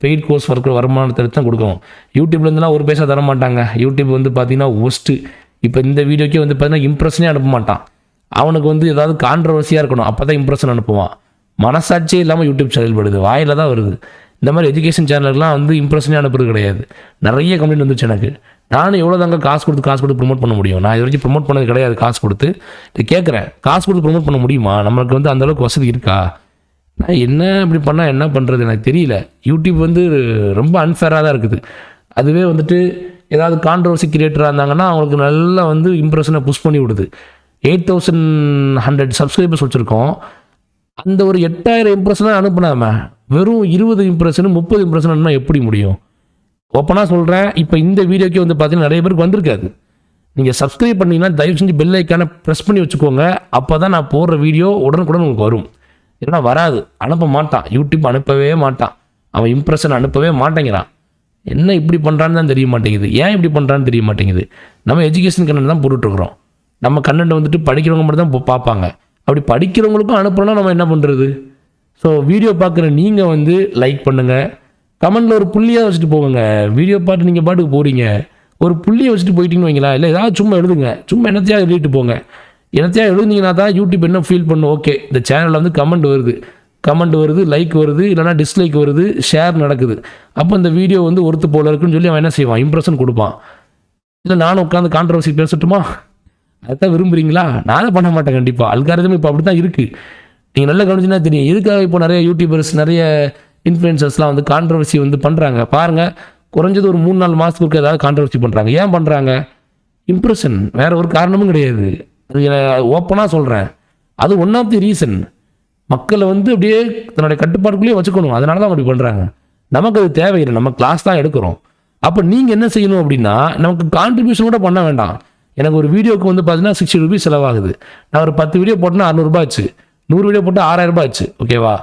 பெய்ட் கோர்ஸ் வருமானத்தை எடுத்து தான் கொடுக்கணும். யூடியூப்லேருந்துலாம் ஒரு பைசா தர மாட்டாங்க. யூடியூப் வந்து பார்த்திங்கன்னா ஒஸ்ட்டு. இப்போ இந்த வீடியோக்கே வந்து பார்த்திங்கன்னா இம்ப்ரெஷனே அனுப்ப மாட்டான். அவனுக்கு வந்து ஏதாவது கான்ட்ரவர்சியாக இருக்கணும், அப்போ தான் இம்ப்ரெஷன் அனுப்புவான். மனசாட்சியே இல்லாமல் யூடியூப் செயல்படுது, வாயில் தான் வருது. இந்த மாதிரி எஜுகேஷன் சேனலுக்குலாம் வந்து இம்ப்ரெஷனே அனுப்புறது கிடையாது. நிறைய கம்ப்ளைண்ட் வந்துச்சு எனக்கு. நானும் எவ்வளோ தாங்க காசு கொடுத்து ப்ரொமோட் பண்ண முடியும்? நான் இது வரைக்கும் ப்ரொமோட் பண்ணது கிடையாது. காசு கொடுத்து கேட்குறேன், காசு கொடுத்து ப்ரொமோட் பண்ண முடியுமா? நம்மளுக்கு வந்து அந்தளவுக்கு வசதி இருக்கா? நான் என்ன இப்படி பண்ணால் என்ன பண்ணுறது எனக்கு தெரியல. யூடியூப் வந்து ரொம்ப அன்ஃபேராக தான் இருக்குது. அதுவே வந்துட்டு ஏதாவது கான்ட்ரவர்சி கிரியேட்டராக இருந்தாங்கன்னா அவங்களுக்கு நல்லா வந்து இம்ப்ரெஷனை புஷ் பண்ணி விடுது. 8100 சப்ஸ்கிரைபர்ஸ் வச்சுருக்கோம். அந்த ஒரு 8000 இம்ப்ரெஷனாக அனுப்புனாமல் வெறும் 20 இம்ப்ரெஷனு 30 இம்ப்ரெஷன் அனுப்பினா எப்படி முடியும்? ஓப்பனாக சொல்கிறேன், இப்போ இந்த வீடியோக்கே வந்து பார்த்தீங்கன்னா நிறைய பேருக்கு வந்திருக்காது. நீங்கள் சப்ஸ்கிரைப் பண்ணிங்கன்னா தயவு செஞ்சு பெல் ஐக்கானை ப்ரெஸ் பண்ணி வச்சுக்கோங்க. அப்போ தான் நான் போடுற வீடியோ உடனுக்குடன் உங்களுக்கு வரும். இல்லைனா வராது, அனுப்ப மாட்டான். யூடியூப் அனுப்பவே மாட்டான், அவன் இம்ப்ரெஷன் அனுப்பவே மாட்டேங்கிறான். என்ன இப்படி பண்ணுறான்னு தான் தெரிய மாட்டேங்குது. ஏன் இப்படி பண்ணுறான்னு தெரிய மாட்டேங்குது. நம்ம எஜுகேஷன் கண்டென்ட் தான் போட்டுட்ருக்குறோம். நம்ம கண்டென்ட் வந்துட்டு படிக்கிறவங்க மட்டும் தான் பார்ப்பாங்க. அப்படி படிக்கிறவங்களுக்கும் அனுப்பணும்னா நம்ம என்ன பண்ணுறது? ஸோ வீடியோ பார்க்குற நீங்கள் வந்து லைக் பண்ணுங்கள், கமெண்டில் ஒரு புள்ளியாக வச்சுட்டு போங்க. வீடியோ பார்த்து நீங்கள் பாட்டுக்கு போகிறீங்க, ஒரு புள்ளியை வச்சுட்டு போயிட்டீங்கன்னு வைங்களா, இல்லை ஏதாவது சும்மா எழுதுங்க, சும்மா என்னத்தையாக எழுதிட்டு போங்க. என்னத்தையாக எழுதினீங்கன்னா தான் யூடியூப் என்ன ஃபீல் பண்ணும், ஓகே இந்த சேனலில் வந்து கமெண்ட் வருது, லைக் வருது, இல்லைனா டிஸ்லைக் வருது, ஷேர் நடக்குது. அப்போ இந்த வீடியோ வந்து ஒருத்து போல இருக்குன்னு சொல்லி அவன் என்ன செய்வான், இம்ப்ரெஷன் கொடுப்பான். இல்லை நானும் உட்காந்து கான்ட்ரவர்சி பேசட்டுமா, அதுதான் விரும்புகிறீங்களா? நான் தான் பண்ண மாட்டேன் கண்டிப்பாக. அல்காரிதம் இப்போ அப்படி தான் இருக்குது. நீங்கள் நல்லா கவனிச்சுன்னா தெரியும் எதுக்காக இப்போ நிறைய யூடியூபர்ஸ் நிறைய இன்ஃப்ளூயன்சர்ஸ்லாம் வந்து கான்ட்ரவர்சி வந்து பண்ணுறாங்க. பாருங்கள், குறைஞ்சது ஒரு 3-4 மாதத்துக்கு ஏதாவது கான்ட்ரவர்சி பண்ணுறாங்க. ஏன் பண்ணுறாங்க? இம்ப்ரெஷன், வேறு ஒரு காரணமும் கிடையாது. அது ஓப்பனாக சொல்கிறேன், அது ஒன் ஆஃப் தி ரீசன். மக்களை வந்து அப்படியே தன்னுடைய கட்டுப்பாட்டுக்குள்ளேயே வச்சுக்கணும், அதனால தான் அப்படி பண்ணுறாங்க. நமக்கு அது தேவையில்லை, நம்ம கிளாஸ் தான் எடுக்கிறோம். அப்போ நீங்கள் என்ன செய்யணும் அப்படின்னா, நமக்கு கான்ட்ரிபியூஷன் கூட பண்ண வேண்டாம். எனக்கு ஒரு வீடியோக்கு வந்து பார்த்தீங்கன்னா 60 ரூபீஸ் செலவாகுது. நான் ஒரு 10 வீடியோ போட்டேன்னா 600 ரூபாய் ஆச்சு, 100 வீடியோ போட்டால் 6000 ரூபாய் ஆச்சு. ஓகேவா?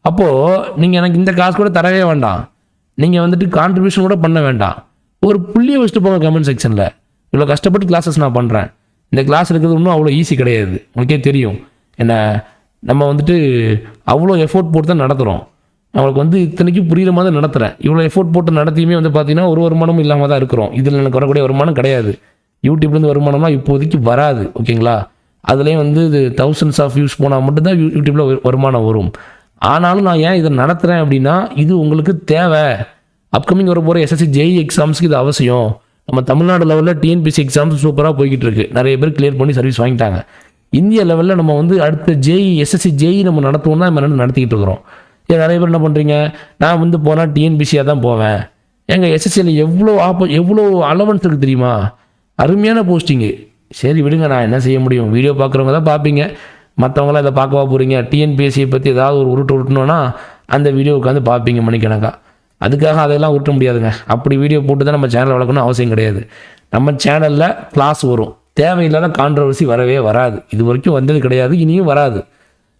அப்போது நீங்கள் எனக்கு இந்த காசு கூட தரவே வேண்டாம், நீங்கள் வந்துட்டு கான்ட்ரிபியூஷன் கூட பண்ண வேண்டாம். ஒரு புள்ளியை வச்சுட்டு போங்க கமெண்ட் செக்ஷனில். இவ்வளோ கஷ்டப்பட்டு கிளாஸஸ் நான் பண்ணுறேன், இந்த கிளாஸ் இருக்கிறது இன்னும் அவ்வளோ ஈஸி கிடையாது, உங்களுக்கே தெரியும். என்ன நம்ம வந்துட்டு அவ்வளோ எஃபோர்ட் போட்டு தான் நடத்துகிறோம். அவங்களுக்கு வந்து இத்தனைக்கும் புரியுற மாதிரி தான் நடத்துகிறேன். இவ்வளோ எஃபோர்ட் போட்டு நடத்தியுமே வந்து பார்த்தீங்கன்னா ஒரு வருமானமும் இல்லாமல் தான் இருக்கிறோம். இதில் எனக்கு வரக்கூடிய வருமானம் கிடையாது. யூடியூப்லேருந்து வருமானம்லாம் இப்போதைக்கு வராது. ஓகேங்களா? அதுலேயும் வந்து இது தௌசண்ட்ஸ் ஆஃப் வியூஸ் போனால் மட்டும்தான் யூடியூப்பில் வருமானம் வரும். ஆனாலும் நான் ஏன் இதை நடத்துகிறேன் அப்படின்னா, இது உங்களுக்கு தேவை. அப்கமிங் வர போகிற எஸ்எஸ்சி ஜேஇ எக்ஸாம்ஸுக்கு இது அவசியம். நம்ம தமிழ்நாடு லெவலில் டிஎன்பிசி எக்ஸாம்ஸ் சூப்பராக போய்கிட்டு இருக்கு, நிறைய பேர் கிளியர் பண்ணி சர்வீஸ் வாங்கிட்டாங்க. இந்திய லெவலில் நம்ம வந்து அடுத்த ஜேஇ எஸ்எஸ்சி ஜேஇ நம்ம நடத்துவோம் தான் நம்ம நடத்திக்கிட்டு இருக்கிறோம். ஏன் நிறைய பேர் என்ன பண்ணுறீங்க, நான் வந்து போனால் டிஎன்பிசியாக தான் போவேன். எங்கள் எஸ்எஸ்சியில் எவ்வளோ அலவன்ஸ் இருக்குது தெரியுமா, அருமையான போஸ்டிங்கு. சரி விடுங்க, நான் என்ன செய்ய முடியும், வீடியோ பார்க்குறவங்க தான் பார்ப்பீங்க, மற்றவங்களாம் இதை பார்க்கவா போகிறீங்க? டிஎன்பிஎஸ்சியை பற்றி ஏதாவது ஒரு உருட்டணுன்னா அந்த வீடியோ உட்காந்து பார்ப்பீங்க மணிக்கணக்கா. அதுக்காக அதெல்லாம் உருட்ட முடியாதுங்க. அப்படி வீடியோ போட்டு தான் நம்ம சேனல் வளர்க்கணும் அவசியம் கிடையாது. நம்ம சேனலில் கிளாஸ் வரும், தேவையில்லாத கான்ட்ரவர்சி வரவே வராது. இது வரைக்கும் வந்தது கிடையாது, இனியும் வராது.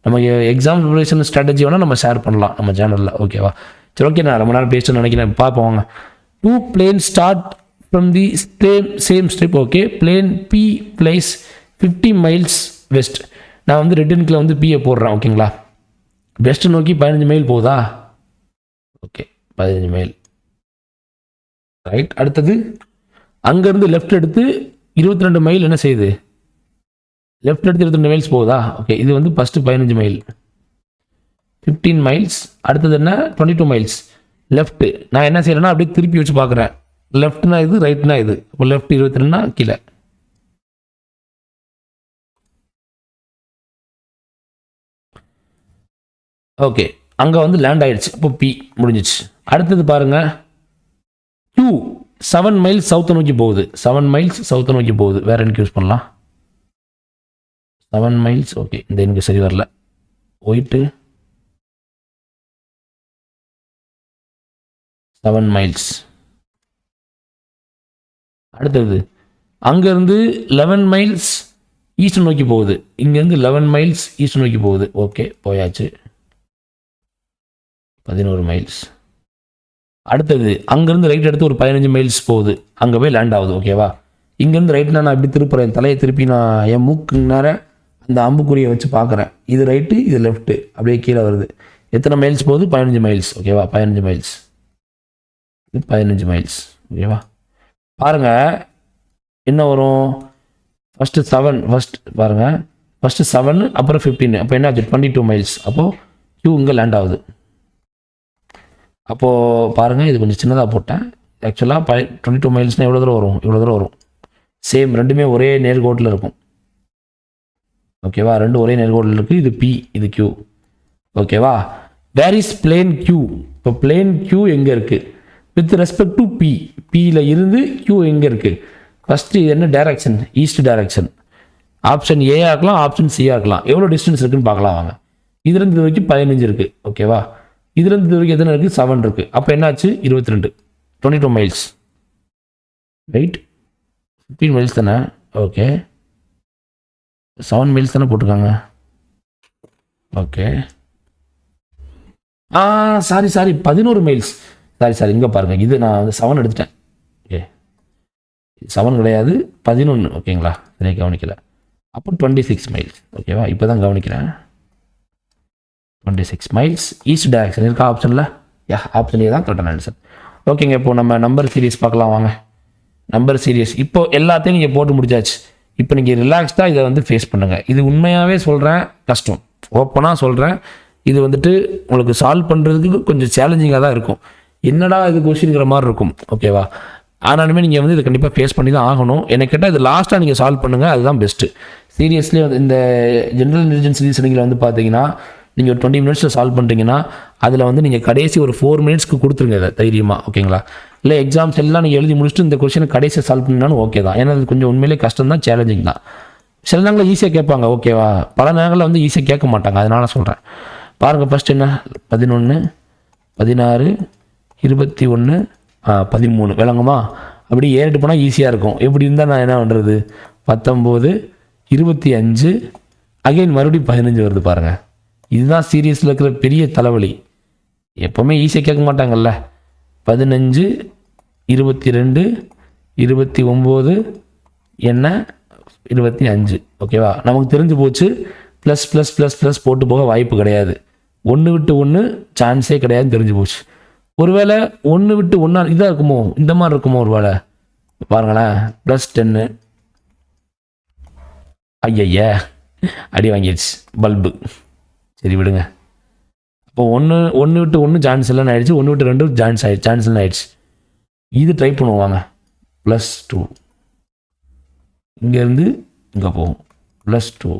நம்ம எக்ஸாம் ப்ரிப்பரேஷன் ஸ்ட்ராட்டஜி வேணால் நம்ம ஷேர் பண்ணலாம் நம்ம சேனலில். ஓகேவா? சரி, ஓகே, நான் ரொம்ப நேரம் பேசணும்னு நினைக்கிறேன். பார்ப்போங்க. 2 planes start from the same strip. Okay, plane P plays 50 miles west. நான் வந்து ரெட்டின்கில் வந்து பியை போடுறேன். ஓகேங்களா? வெஸ்ட் நோக்கி 15 மைல் போகுதா? Okay, 15 mile. ரைட். அடுத்தது அங்கேருந்து லெஃப்ட் எடுத்து 22 மைல் என்ன செய்யுது, லெஃப்ட் எடுத்து 22 மைல்ஸ் போகுதா? ஓகே, இது வந்து ஃபஸ்ட்டு 15 மைல், 15 மைல்ஸ். அடுத்தது என்ன, 22 மைல்ஸ் லெஃப்ட்டு. நான் என்ன செய்கிறேன்னா அப்படியே திருப்பி வச்சு பார்க்குறேன். லெஃப்ட்னா இது, ரைட்னா இது. இப்போ லெஃப்ட் 22னா கீழே. ஓகே, அங்கே வந்து லேண்ட் ஆகிடுச்சு. இப்போ பி முடிஞ்சிச்சு. அடுத்தது பாருங்கள், 7 மைல்ஸ் சவுத்தை நோக்கி போகுது. 7 மைல்ஸ் சவுத்தை நோக்கி போகுது. வேறு எனக்கு யூஸ் பண்ணலாம் 7 மைல்ஸ். ஓகே, இந்த எனக்கு சரி வரல. போயிட்டு 7 மைல்ஸ். அடுத்தது அங்கேருந்து 11 மைல்ஸ் ஈஸ்ட் நோக்கி போகுது. இங்கேருந்து 11 மைல்ஸ் ஈஸ்ட் நோக்கி போகுது. ஓகே, போயாச்சு. 11 மைல்ஸ். அடுத்தது அங்கேருந்து ரைட் எடுத்து ஒரு 15 மைல்ஸ் போகுது, அங்கே போய் லேண்ட் ஆகுது. ஓகேவா? இங்கேருந்து ரைட்னா நான் இப்படி திருப்புறேன், தலையை திருப்பி நான் என் மூக்கு நேரம் அந்த அம்புக்குறியை வச்சு பார்க்குறேன். இது ரைட்டு, இது லெஃப்ட்டு, அப்படியே கீழே வருது. எத்தனை மைல்ஸ் போகுது? 15 மைல்ஸ். ஓகேவா? 15 மைல்ஸ். இது 15 மைல்ஸ். ஓகேவா? பாருங்கள் என்ன வரும். ஃபஸ்ட்டு 7, ஃபஸ்ட் பாருங்கள், ஃபஸ்ட்டு 7 அப்புறம் 15, அப்போ என்ன ஆச்சு? 22 மைல்ஸ். அப்போது Q இங்கே லேண்ட் ஆகுது. அப்போது பாருங்கள், இது கொஞ்சம் சின்னதாக போட்டேன். ஆக்சுவலாக 22 மைல்ஸ்னால் எவ்வளோ தூரம் வரும்? இவ்வளோ தூரம் வரும். சேம், ரெண்டுமே ஒரே நேர்கோட்டில் இருக்கும். ஓகேவா? ரெண்டு ஒரே நேர்கோட்டில் இருக்குது. இது P, இது Q. ஓகேவா? Where is plane Q? இப்போ பிளேன் Q எங்கே இருக்குது வித் ரெஸ்பெக்ட் டு P? பியில் இருந்து கியூ எங்கே இருக்குது? ஃபஸ்ட்டு இது என்ன டைரக்ஷன்? East direction. ஆப்ஷன் ஏஆ இருக்கலாம், ஆப்ஷன் சிஆ இருக்கலாம். எவ்வளோ டிஸ்டன்ஸ் இருக்குன்னு பார்க்கலாம் வாங்க. இதுலேருந்து இது வரைக்கும் 15 இருக்குது. ஓகேவா? இதுலேருந்து இது வரைக்கும் எத்தனை இருக்குது? 7 இருக்குது. அப்போ என்னாச்சு? 22, 22 மைல்ஸ். ரைட், 15 மைல்ஸ் தானே? ஓகே, 7 மைல்ஸ் தானே போட்டிருக்காங்க. Okay, sorry 11 miles. சாரி இங்கே பாருங்கள், இது நான் வந்து 7 எடுத்துட்டேன். ஓகே, 7 கிடையாது, 11. ஓகேங்களா? சரியாக கவனிக்கல. அப்போ 26 மைல்ஸ். ஓகேவா? இப்போ தான் கவனிக்கிறேன். 26 மைல்ஸ் ஈஸ்ட் டைரக்ஷன் இருக்கா ஆப்ஷனில்? ஆப்ஷன் ஏ தான் கரெக்டான ஆன்சர். ஓகேங்க, இப்போது நம்ம நம்பர் சீரியஸ் பார்க்கலாம் வாங்க. நம்பர் சீரியஸ் இப்போ எல்லாத்தையும் நீங்கள் போட்டு முடிச்சாச்சு. இப்போ நீங்கள் ரிலாக்ஸ்டாக இதை வந்து ஃபேஸ் பண்ணுங்கள். இது உண்மையாகவே சொல்கிறேன், கஷ்டம், ஓப்பனாக சொல்கிறேன். இது வந்துட்டு உங்களுக்கு சால்வ் பண்ணுறதுக்கு கொஞ்சம் சேலஞ்சிங்காக தான் இருக்கும். என்னடா இது கொஸ்டின்ங்கிற மாதிரி இருக்கும். ஓகேவா? ஆனாலுமே நீங்கள் வந்து இதை கண்டிப்பாக ஃபேஸ் பண்ணி தான் ஆகணும். எனக்கு கேட்டால் இது லாஸ்ட்டாக நீங்கள் சால்வ் பண்ணுங்கள், அதுதான் பெஸ்ட்டு. சீரியஸ்லி இந்த ஜென்ரல் இன்டெலிஜென்ஸ் ரீசனிங்கில் வந்து பார்த்தீங்கன்னா நீங்கள் ஒரு 20 மினிட்ஸில் சால்வ் பண்ணுறீங்கன்னா அதில் வந்து நீங்கள் கடைசி ஒரு 4 மினிட்ஸ்க்கு கொடுத்துருங்க இதை தைரியமாக. ஓகேங்களா? இல்லை எக்ஸாம்ஸ் எல்லாம் நீங்கள் எழுதி முடிச்சுட்டு இந்த கொஸ்டினை கடைசியாக சால்வ் பண்ணினாலும் ஓகே தான். ஏன்னா அது கொஞ்சம் உண்மையிலே கஷ்டம் தான், சேலஞ்சிங் தான். சில நேரங்களில் ஈஸியாக கேட்பாங்க. ஓகேவா? பல நேரங்களில் வந்து ஈஸியாக கேட்க மாட்டாங்க. அதனால சொல்கிறேன். பாருங்கள், ஃபஸ்ட் என்ன 11, 16, 21, 13 விளங்குமா? அப்படி ஏறிட்டு போனால் ஈஸியாக இருக்கும். எப்படி இருந்தால் நான் என்ன பண்ணுறது? 19, 25, அகைன் மறுபடியும் 15 வருது பாருங்கள். இதுதான் சீரியஸில் இருக்கிற பெரிய தலைவலி. எப்போவுமே ஈஸியாக கேட்க மாட்டாங்கல்ல. 15, 22, 29, என்ன 25. ஓகேவா? நமக்கு தெரிஞ்சு போச்சு. ப்ளஸ் ப்ளஸ் ப்ளஸ் ப்ளஸ் போட்டு போக வாய்ப்பு கிடையாது. 1 விட்டு 1 சான்ஸே கிடையாதுன்னு தெரிஞ்சு போச்சு. ஒருவேளை 1 விட்டு 1 இதாக இருக்குமோ, இந்த மாதிரி இருக்குமோ ஒரு வேளை? பாருங்களேன், +10. ஐயய்யா, அடி வாங்கிடுச்சு பல்பு. சரி விடுங்க. அப்போ 1 விட்டு 1 சான்ஸ் இல்லைன்னு ஆயிடுச்சு. 1 விட்டு 2 சான்ஸ் இல்லைன்னு ஆயிடுச்சு. இது ட்ரை பண்ணுவாங்க. +2 இங்கேருந்து இங்கே போகும். +2.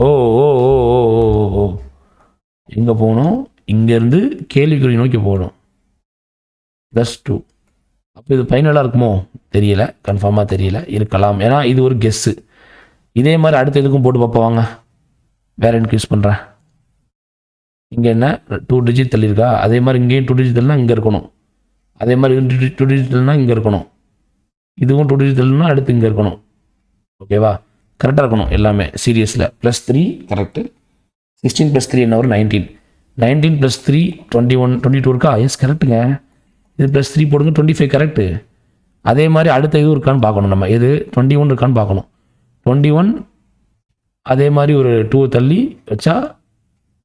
ஓ ஓ ஓ ஓ ஓ ஓ எங்கே போகணும்? இங்கேருந்து கேள்விக்குறி நோக்கி போகணும். +2. அப்போ இது ஃபைனலாக இருக்குமோ தெரியல, கன்ஃபார்மாக தெரியல, இருக்கலாம். ஏன்னா இது ஒரு கெஸ்ஸு. இதே மாதிரி அடுத்த இதுக்கும் போட்டு பார்ப்பாங்க. வேறு எனக்கு யூஸ் பண்ணுறேன். இங்கே என்ன 2 டிஜிட் தள்ளியிருக்கா? அதே மாதிரி இங்கேயும் 2 டிஜிட் தள்ளினா இங்கே இருக்கணும். அதே மாதிரி 2 டிஜிட் தள்ளினா இங்கே இருக்கணும். இதுவும் 2 டிஜிட் தள்ளினா அடுத்து இங்கே இருக்கணும். ஓகேவா? கரெக்டாக இருக்கணும் எல்லாமே சீரியஸில். +3 கரெக்டு. 16 + 3 என்ன வரும்? 19. 19 + 3 21, 22 இருக்கா? எஸ் கரெக்டுங்க. இது +3 போடுங்க, 25 கரெக்டு. அதே மாதிரி அடுத்த இது இருக்கான்னு பார்க்கணும் நம்ம. இது 21 இருக்கான்னு பார்க்கணும். 21 அதே மாதிரி ஒரு 2 தள்ளி வச்சா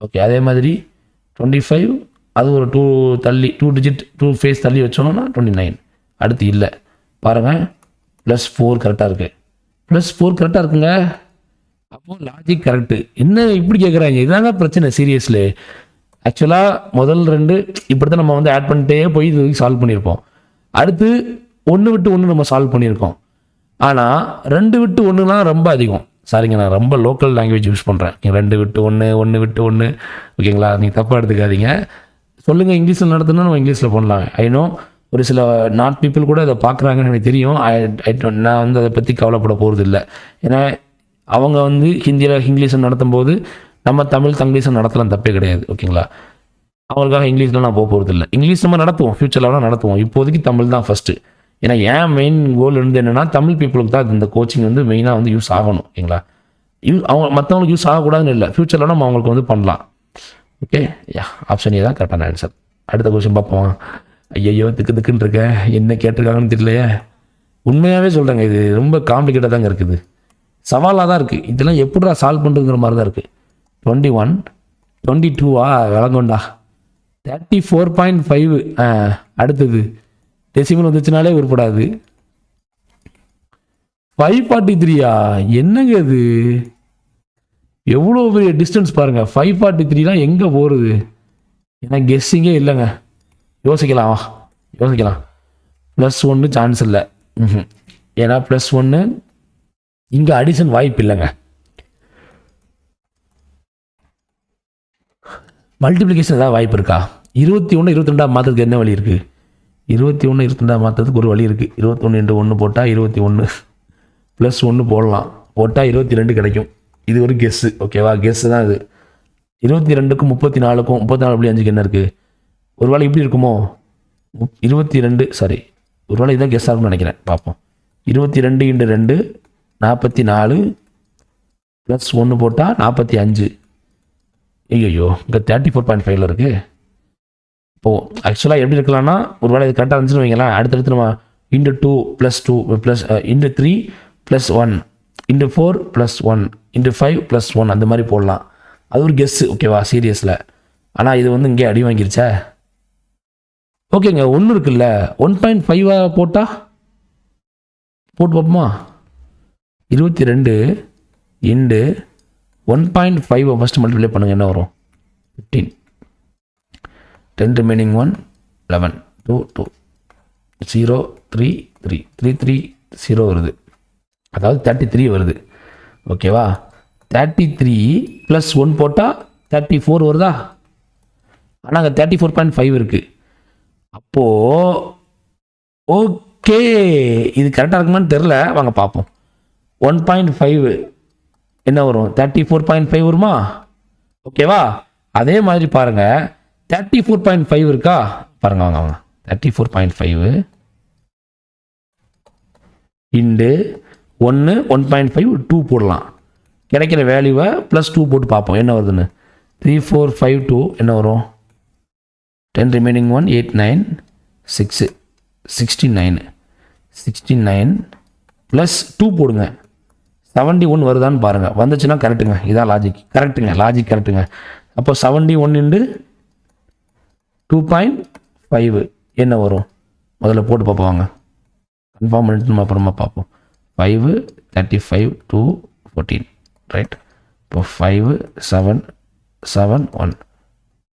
ஓகே. அதே மாதிரி 25 அது ஒரு 2 தள்ளி 2 டிஜிட் 2 ஃபேஸ் தள்ளி வச்சோம்னா 29. அடுத்து இல்லை பாருங்கள், +4 கரெக்டாக இருக்குது. +4 கரெக்டாக இருக்குங்க. அப்போது லாஜிக் கரெக்டு. என்ன இப்படி கேட்குறாங்க? இதாங்க பிரச்சனை சீரியஸ்லி. ஆக்சுவலாக முதல் 2 இப்படி தான் நம்ம வந்து ஆட் பண்ணிட்டே போய் இது சால்வ் பண்ணியிருப்போம். அடுத்து 1 விட்டு 1 நம்ம சால்வ் பண்ணியிருக்கோம். ஆனால் 2 விட்டு 1லாம் ரொம்ப அதிகம். சாரிங்க, நான் ரொம்ப லோக்கல் லாங்குவேஜ் யூஸ் பண்ணுறேன். 2 விட்டு 1, 1 விட்டு 1. ஓகேங்களா? நீங்கள் தப்பாக எடுத்துக்காதீங்க. சொல்லுங்கள், இங்கிலீஷில் நடத்தணும்னா நம்ம இங்கிலீஷில் பண்ணலாம். ஐநோ ஒரு சில நார்த் பீப்புள் கூட அதை பார்க்குறாங்கன்னு எனக்கு தெரியும். நான் வந்து அதை பற்றி கவலைப்பட போகிறது இல்லை. ஏன்னா அவங்க வந்து ஹிந்தியில் இங்கிலீஷில் நடத்தும் போது நம்ம தங்கிலீஷில் நடத்தலாம், தப்பே கிடையாது. ஓகேங்களா? அவங்களுக்காக இங்கிலீஷில் நான் போகிறது இல்லை. இங்கிலீஷ் நம்ம நடத்துவோம், ஃப்யூச்சரில் வேணால் நடத்துவோம். இப்போதைக்கு தமிழ் தான் ஃபஸ்ட்டு. ஏன்னா ஏன் மெயின் கோல் இருந்து என்னென்னா தமிழ் பீப்புளுக்கு தான் இந்த கோச்சிங் வந்து மெயினாக வந்து யூஸ் ஆகணும். ஓகேங்களா? அவங்க மற்றவங்களுக்கு யூஸ் ஆகக்கூடாதுன்னு இல்லை, ஃப்யூச்சரில் நம்ம அவங்களுக்கு வந்து பண்ணலாம். ஓகே, ஆப்ஷன் ஏ தான் கரெக்டான ஆன்சர். அடுத்த கொஸ்டின் பார்ப்போம். ஐயோ திக்குன்னு இருக்க, என்ன கேட்டிருக்காங்கன்னு தெரியலையே. உண்மையாகவே சொல்கிறேங்க, இது ரொம்ப காம்ப்ளிகேட்டாக தாங்க இருக்குது, சவாலாக தான் இருக்குது. இதெல்லாம் எப்படிடா சால்வ் பண்ணுறதுங்கிற மாதிரி தான் இருக்குது. 21, 22 விளங்கொண்டா. 34.5. அடுத்தது டெசிமல் வந்துச்சுனாலே உருப்படாது. 543 என்னங்க இது? எவ்வளோ பெரிய டிஸ்டன்ஸ் பாருங்கள். 543 எங்கே போகிறது? ஏன்னா கெஸ்ஸிங்கே இல்லைங்க. யோசிக்கலாம். +1 சான்ஸ் இல்லை. ஏன்னா +1 இங்கே அடிஷன் வாய்ப்பு இல்லைங்க. மல்டிப்ளிகேஷன் ஏதாவது வாய்ப்பு இருக்கா? 21 22 மாற்றுறதுக்கு என்ன வழி இருக்குது? 21 22 மாற்றுறதுக்கு ஒரு வழி இருக்குது. 21 × 1 போட்டால் 21 + 1 போடலாம், போட்டால் 22 கிடைக்கும். இது ஒரு கெஸ்ஸு, ஓகேவா? கெஸ்ஸு தான் இது. 22க்கும் 34க்கும் 34.5க்கு என்ன இருக்குது? ஒரு வேளை இப்படி இருக்குமோ? 22 சாரி, ஒரு வேளை இதான் கெஸ்ஸாக இருக்கும்னு நினைக்கிறேன். பார்ப்போம். 22 × 2 44 + 1 போட்டால் 45. ஐயோ, இங்கே 34.5 இருக்குது. இப்போது ஆக்சுவலாக எப்படி இருக்கலாம்னா, ஒரு வேளை இது கரெக்டாக இருந்துச்சுன்னு வைங்களேன், அடுத்தடுத்து நம்ம × 2 + 2 ப்ளஸ் × 3 + 1 × 4 + 1 × 5 + 1 அந்த மாதிரி போடலாம். அது ஒரு கெஸ்ஸு, ஓகேவா? சீரியஸில். ஆனால் இது வந்து இங்கே அடி வாங்கிருச்சா? ஓகேங்க, 1 இருக்குல்ல, 1.5 போட்டால் போட்டு பார்ப்போமா? 22 × 1.5 ஃபஸ்ட்டு மல்டிப்ளை பண்ணுங்கள், என்ன வரும்? 15. 10 remaining 1 11 2 2 0 3 3 3 3 0 வருது, அதாவது 33 வருது, ஓகேவா? 33 + 1 போட்டால் 34 வருதா? ஆனால் அங்கே 34.5 இருக்குது. அப்போது ஓகே, இது கரெக்டாக இருக்குமான்னு தெரில, வாங்க பார்ப்போம். 1.5 என்ன வரும்? 34.5 வருமா? ஓகேவா? அதே மாதிரி பாருங்கள், 34.5 இருக்கா? பாருங்க, வாங்க வாங்க. 34.5 × 1 1.5 2 போடலாம். கிடைக்கிற வேல்யூவை +2 போட்டு பார்ப்போம் என்ன வருதுன்னு. 3 4 5 2 என்ன வரும்? 10 remaining 1 8 9 6 69 69 +2 போடுங்க. 71 வருதான்னு பாருங்கள். வந்துச்சுன்னா கரெக்டுங்க. இதான் லாஜிக். கரெக்டுங்க, லாஜிக் கரெக்டுங்க. அப்போ 71 × 2.5 என்ன வரும்? முதல்ல போட்டு பார்ப்போம், கன்ஃபார்ம் பண்ணிட்டு நம்ம அப்புறமா பார்ப்போம். 5 35 2 14 ரைட். இப்போ 5 7 7 1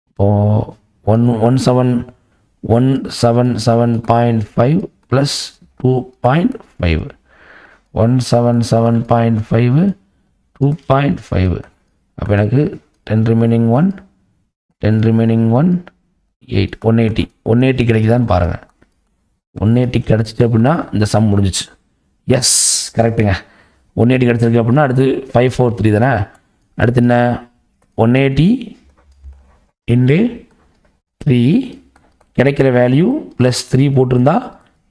இப்போது 177.5 + 2.5 177.5 2.5. அப்போ எனக்கு 10 remaining 1 10 remaining 1 8 180 கிடைக்குதான்னு பாருங்கள். 180 கிடச்சிட்டு அப்படின்னா இந்த சம் முடிஞ்சிச்சு. எஸ், கரெக்டுங்க. 180 கிடச்சிருக்கு அப்படின்னா அடுத்து 5 4 3 தானே. அடுத்து என்ன? 180 × 3 கிடைக்கிற வேல்யூ +3 போட்டிருந்தா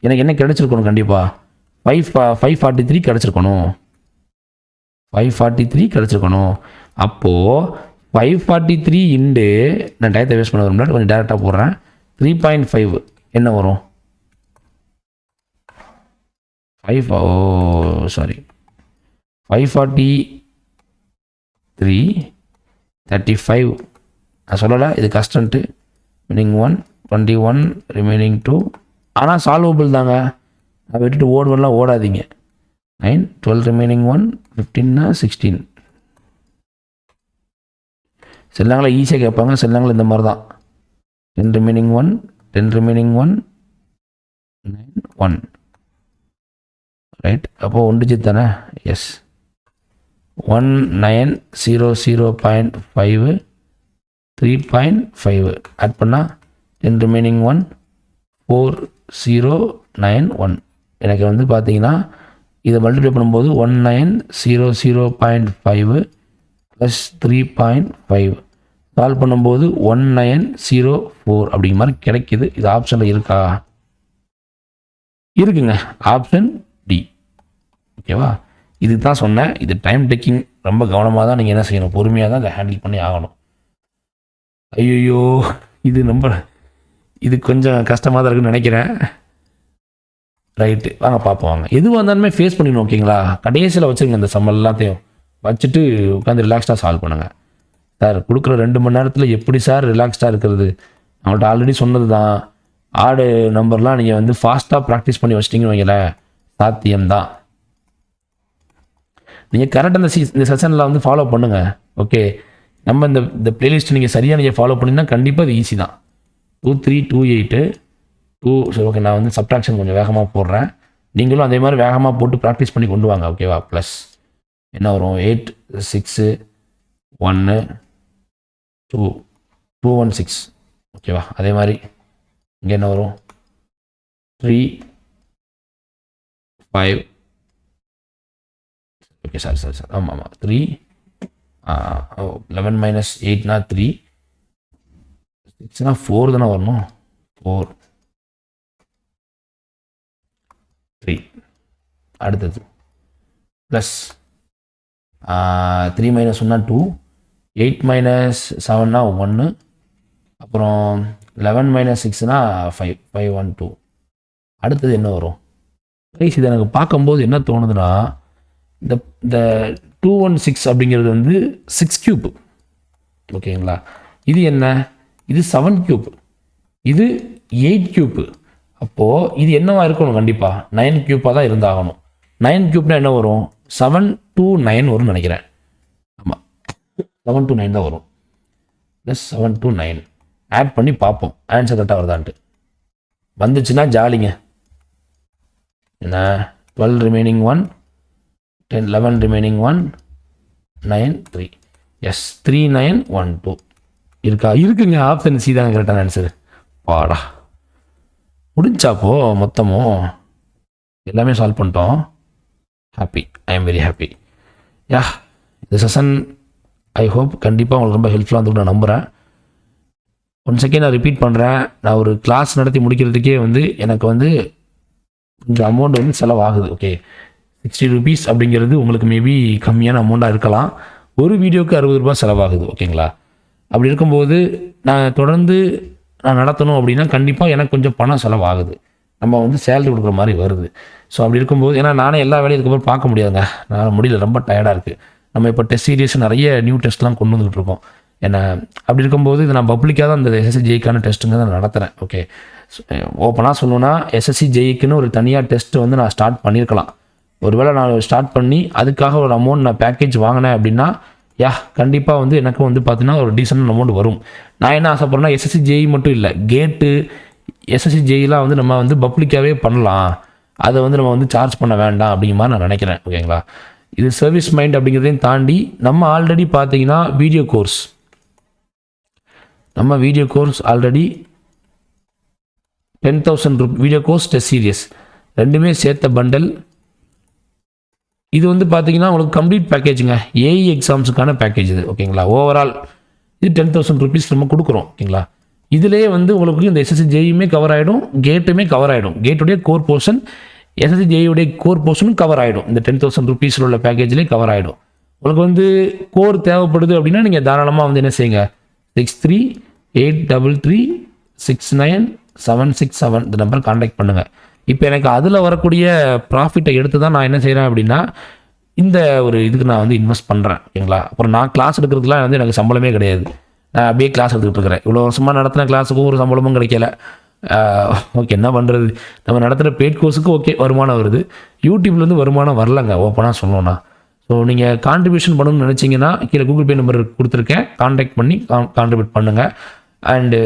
எனக்கு என்ன கிடச்சிருக்கணும்? கண்டிப்பாக 543 கிடச்சிருக்கணும். 543 கிடச்சிருக்கணும். அப்போது 543 × நான் டயத்தை வேஸ்ட் பண்ண வரும்ல, கொஞ்சம் டேரெக்டாக போடுறேன். 3.5 என்ன வரும்? 543 35 நான் சொல்லலை, இது கஸ்டன்ட்டு. remaining 1 21 remaining 2 ஆனால் சால்வபிள் தாங்க. நான் விட்டுட்டு ஓடுவெல்லாம் ஓடாதீங்க. 9 12 remaining 1 15 16 செல்லாங்களா ஈஸியாக கேட்பாங்க, செல்லாங்களா இந்த மாதிரி தான். 10 remaining 1 10 remaining 1 9 1 ரைட். அப்போது 1 digit தானே? எஸ். 1900.5 3.5 ஆட் பண்ணால் 10 remaining 1 4091 எனக்கு வந்து பார்த்தீங்கன்னா இதை மல்டிப்ளை பண்ணும்போது 1900.5 + 3.5 சால்வ் பண்ணும்போது 1904 அப்படிங்கிற மாதிரி கிடைக்கிது. இது ஆப்ஷனில் இருக்கா? இருக்குங்க, ஆப்ஷன் டி. ஓகேவா? இதுக்கு தான் சொன்னேன், இது டைம் டேக்கிங். ரொம்ப கவனமாக தான் நீங்கள் என்ன செய்யணும், பொறுமையாக தான் இதை ஹேண்டில் பண்ணி ஆகணும். ஐயோ, இது கொஞ்சம் கஷ்டமாக தான் இருக்குன்னு நினைக்கிறேன். ரைட்டு, வாங்க பார்ப்போம். வாங்க, எதுவாக இருந்தாலுமே ஃபேஸ் பண்ணிடணும், ஓகேங்களா? கடைசியில் வச்சுருங்க இந்த சம் எல்லாத்தையும் வச்சுட்டு உட்காந்து ரிலாக்ஸ்டாக சால்வ் பண்ணுங்கள். சார் கொடுக்குற 2 மணி நேரத்தில் எப்படி சார் ரிலாக்ஸ்டாக இருக்கிறது? அவங்கள்ட்ட ஆல்ரெடி சொன்னது தான், ஆடு நம்பர்லாம் நீங்கள் வந்து ஃபாஸ்ட்டாக ப்ராக்டிஸ் பண்ணி வச்சிட்டிங்கன்னு வைங்களேன், சாத்தியம்தான். நீங்கள் கரெக்டாக இந்த செஷனில் வந்து ஃபாலோ பண்ணுங்கள். ஓகே, நம்ம இந்த பிளேலிஸ்ட் நீங்கள் சரியாக நீங்கள் ஃபாலோ பண்ணிங்கன்னா கண்டிப்பாக இது ஈஸி தான். 2 3 2 8 2 சரி, ஓகே. நான் வந்து சப்ட்ராக்ஷன் கொஞ்சம் வேகமாக போடுறேன், நீங்களும் அதே மாதிரி வேகமாக போட்டு ப்ராக்டிஸ் பண்ணி கொண்டு வாங்க, ஓகேவா? ப்ளஸ் என்ன வரும்? 8 6 1 2 2 1 6 ஓகேவா? அதே மாதிரி இங்கே என்ன வரும்? 3 5 ஓகே சாரி ஆமாம் 3 11 மைனஸ் 8னா 3 6னா 4 தானே வரணும். 4 3 அடுத்தது ப்ளஸ் 3 மைனஸ் 1னா 2 8 மைனஸ் 7னா 1 அப்புறம் 11 மைனஸ் 6னா 5 5 1 2 அடுத்தது என்ன வரும்? கைஸ் இதை எனக்கு பார்க்கும்போது என்ன தோணுதுன்னா இந்த இந்த 216 அப்படிங்கிறது வந்து 6 கியூப் ஓகேங்களா? இது என்ன? இது 7 கியூப், இது 8 கியூப். அப்போது இது என்னவா இருக்கணும்? கண்டிப்பாக 9 கியூப்பாக தான் இருந்தாகணும். 9 கியூப்னா என்ன வரும்? 7 to 9 வரும்னு நினைக்கிறேன். ஆமாம் 7 to 9 தான் வரும். ப்ளஸ் 7 to 9 ஆட் பண்ணி பார்ப்போம் ஆன்சர் கரெக்டாக வருதான்ட்டு. வந்துச்சுன்னா ஜாலிங்க. என்ன 12 ரிமைனிங் 1 10 11 ரிமைனிங் 1 9 3 எஸ் 3 9 1 2 இருக்கா? இருக்குங்க. ஆப்ஷன் சி தாங்க கரெக்டான ஆன்சர். பாடா முடிஞ்சாப்போ மொத்தமும் எல்லாமே சால்வ் பண்ணிட்டோம். Happy, I am very happy. Yeah இந்த செஷன் ஐ ஹோப் கண்டிப்பாக உங்களுக்கு ரொம்ப ஹெல்ப்ஃபுல்லாக வந்து நான் நம்புகிறேன். ஒன் செகண்ட் நான் ரிப்பீட் பண்ணுறேன். நான் ஒரு கிளாஸ் நடத்தி முடிக்கிறதுக்கே வந்து எனக்கு வந்து கொஞ்சம் அமௌண்ட் வந்து செலவாகுது. ஓகே 60 rupees அப்படிங்கிறது உங்களுக்கு மேபி கம்மியான அமௌண்ட்டாக இருக்கலாம். ஒரு வீடியோவுக்கு 60 ரூபா செலவாகுது. ஓகேங்களா? அப்படி இருக்கும்போது நான் தொடர்ந்து நான் நடத்தணும் அப்படின்னா கண்டிப்பாக எனக்கு கொஞ்சம் பணம் செலவாகுது. நம்ம வந்து சேலரி கொடுக்குற மாதிரி வருது. ஸோ அப்படி இருக்கும்போது ஏன்னா நானே எல்லா வேலையும் இதுக்கப்புறம் பார்க்க முடியாதுங்க. நான் முடியல, ரொம்ப டயர்டாக இருக்குது. நம்ம இப்போ டெஸ்ட் சீரியஸ் நிறைய நியூ டெஸ்ட்லாம் கொண்டு வந்துகிட்டு இருக்கோம். ஏன்னா அப்படி இருக்கும்போது இது நான் பப்ளிக்காக தான் இந்த எஸ்எஸ்சி ஜெய்க்கான டெஸ்ட்டுங்க நான் நடத்துகிறேன். ஓகே ஓப்பனாக சொல்லணுன்னா எஸ்எஸ்சி ஜெய்க்குன்னு ஒரு தனியாக டெஸ்ட் வந்து நான் ஸ்டார்ட் பண்ணியிருக்கலாம். ஒருவேளை நான் ஸ்டார்ட் பண்ணி அதுக்காக ஒரு அமௌண்ட் நான் பேக்கேஜ் வாங்கினேன் அப்படின்னா கண்டிப்பாக வந்து எனக்கு வந்து பார்த்தீங்கன்னா ஒரு டீசென்ட் அமௌண்ட் வரும். நான் என்ன ஆசைப்படுறேன்னா எஸ்எஸ்சி ஜெய் மட்டும் இல்லை, கேட்டு எஸ்எஸ்சி ஜெயிலாம் வந்து நம்ம வந்து பப்ளிக்காகவே பண்ணலாம். அதை வந்து நம்ம வந்து சார்ஜ் பண்ண வேண்டாம் அப்படிங்கிற மாதிரி நான் நினைக்கிறேன். ஓகேங்களா? இது சர்வீஸ் மைண்ட் அப்படிங்கிறதையும் தாண்டி நம்ம ஆல்ரெடி பார்த்தீங்கன்னா video course already 10,000 video course test serious ரெண்டுமே சேர்த்த பண்டல். இது வந்து பார்த்தீங்கன்னா உங்களுக்கு கம்ப்ளீட் பேக்கேஜுங்க. ஏஇ எக்ஸாம்ஸுக்கான பேக்கேஜ் இது. ஓகேங்களா? ஓவரால் இது 10,000 rupees நம்ம கொடுக்குறோம். ஓகேங்களா? இதிலே வந்து உங்களுக்கு இந்த எஸ்எஸ்சி ஜேயுமே கவர் ஆகிடும், கேட்டுமே கவர் ஆகிடும். கேட்டுடைய கோர் போர்ஷன் எஸ்எஸ்சி ஜேயுடைய கோர் போர்ஷனும் கவர் ஆகிடும். இந்த 10,000 rupees உள்ள பேக்கேஜ்லேயே கவர் ஆகிடும். உங்களுக்கு வந்து கோர் தேவைப்படுது அப்படின்னா நீங்கள் தாராளமாக வந்து என்ன செய்யுங்க 6383369767 இந்த நம்பர் கான்டாக்ட் பண்ணுங்கள். இப்போ எனக்கு அதில் வரக்கூடிய ப்ராஃபிட்டை எடுத்து தான் நான் என்ன செய்கிறேன் அப்படின்னா இந்த ஒரு இதுக்கு நான் வந்து இன்வெஸ்ட் பண்ணுறேன். ஓகேங்களா? அப்புறம் நான் கிளாஸ் எடுக்கிறதுக்குலாம் வந்து எனக்கு சம்பளமே கிடையாது. நான் அப்படியே கிளாஸ் எடுத்துகிட்டு இருக்கிறேன். இவ்வளோ வருஷமாக நடத்தின கிளாஸுக்கும் ஒரு சம்பளமும் கிடைக்கல. ஓகே என்ன பண்ணுறது? நம்ம நடத்துகிற பெய்ட் கோர்ஸுக்கு ஓகே வருமானம் வருது, யூடியூப்லேருந்து வருமானம் வரலங்க ஓப்பனாக சொல்லணும்னா. ஸோ நீங்கள் கான்ட்ரிபியூஷன் பண்ணணும்னு நினச்சிங்கன்னா கீழே கூகுள் பே நம்பர் கொடுத்துருக்கேன், கான்டாக்ட் பண்ணி கான்ட்ரிபியூட் பண்ணுங்கள். அண்டு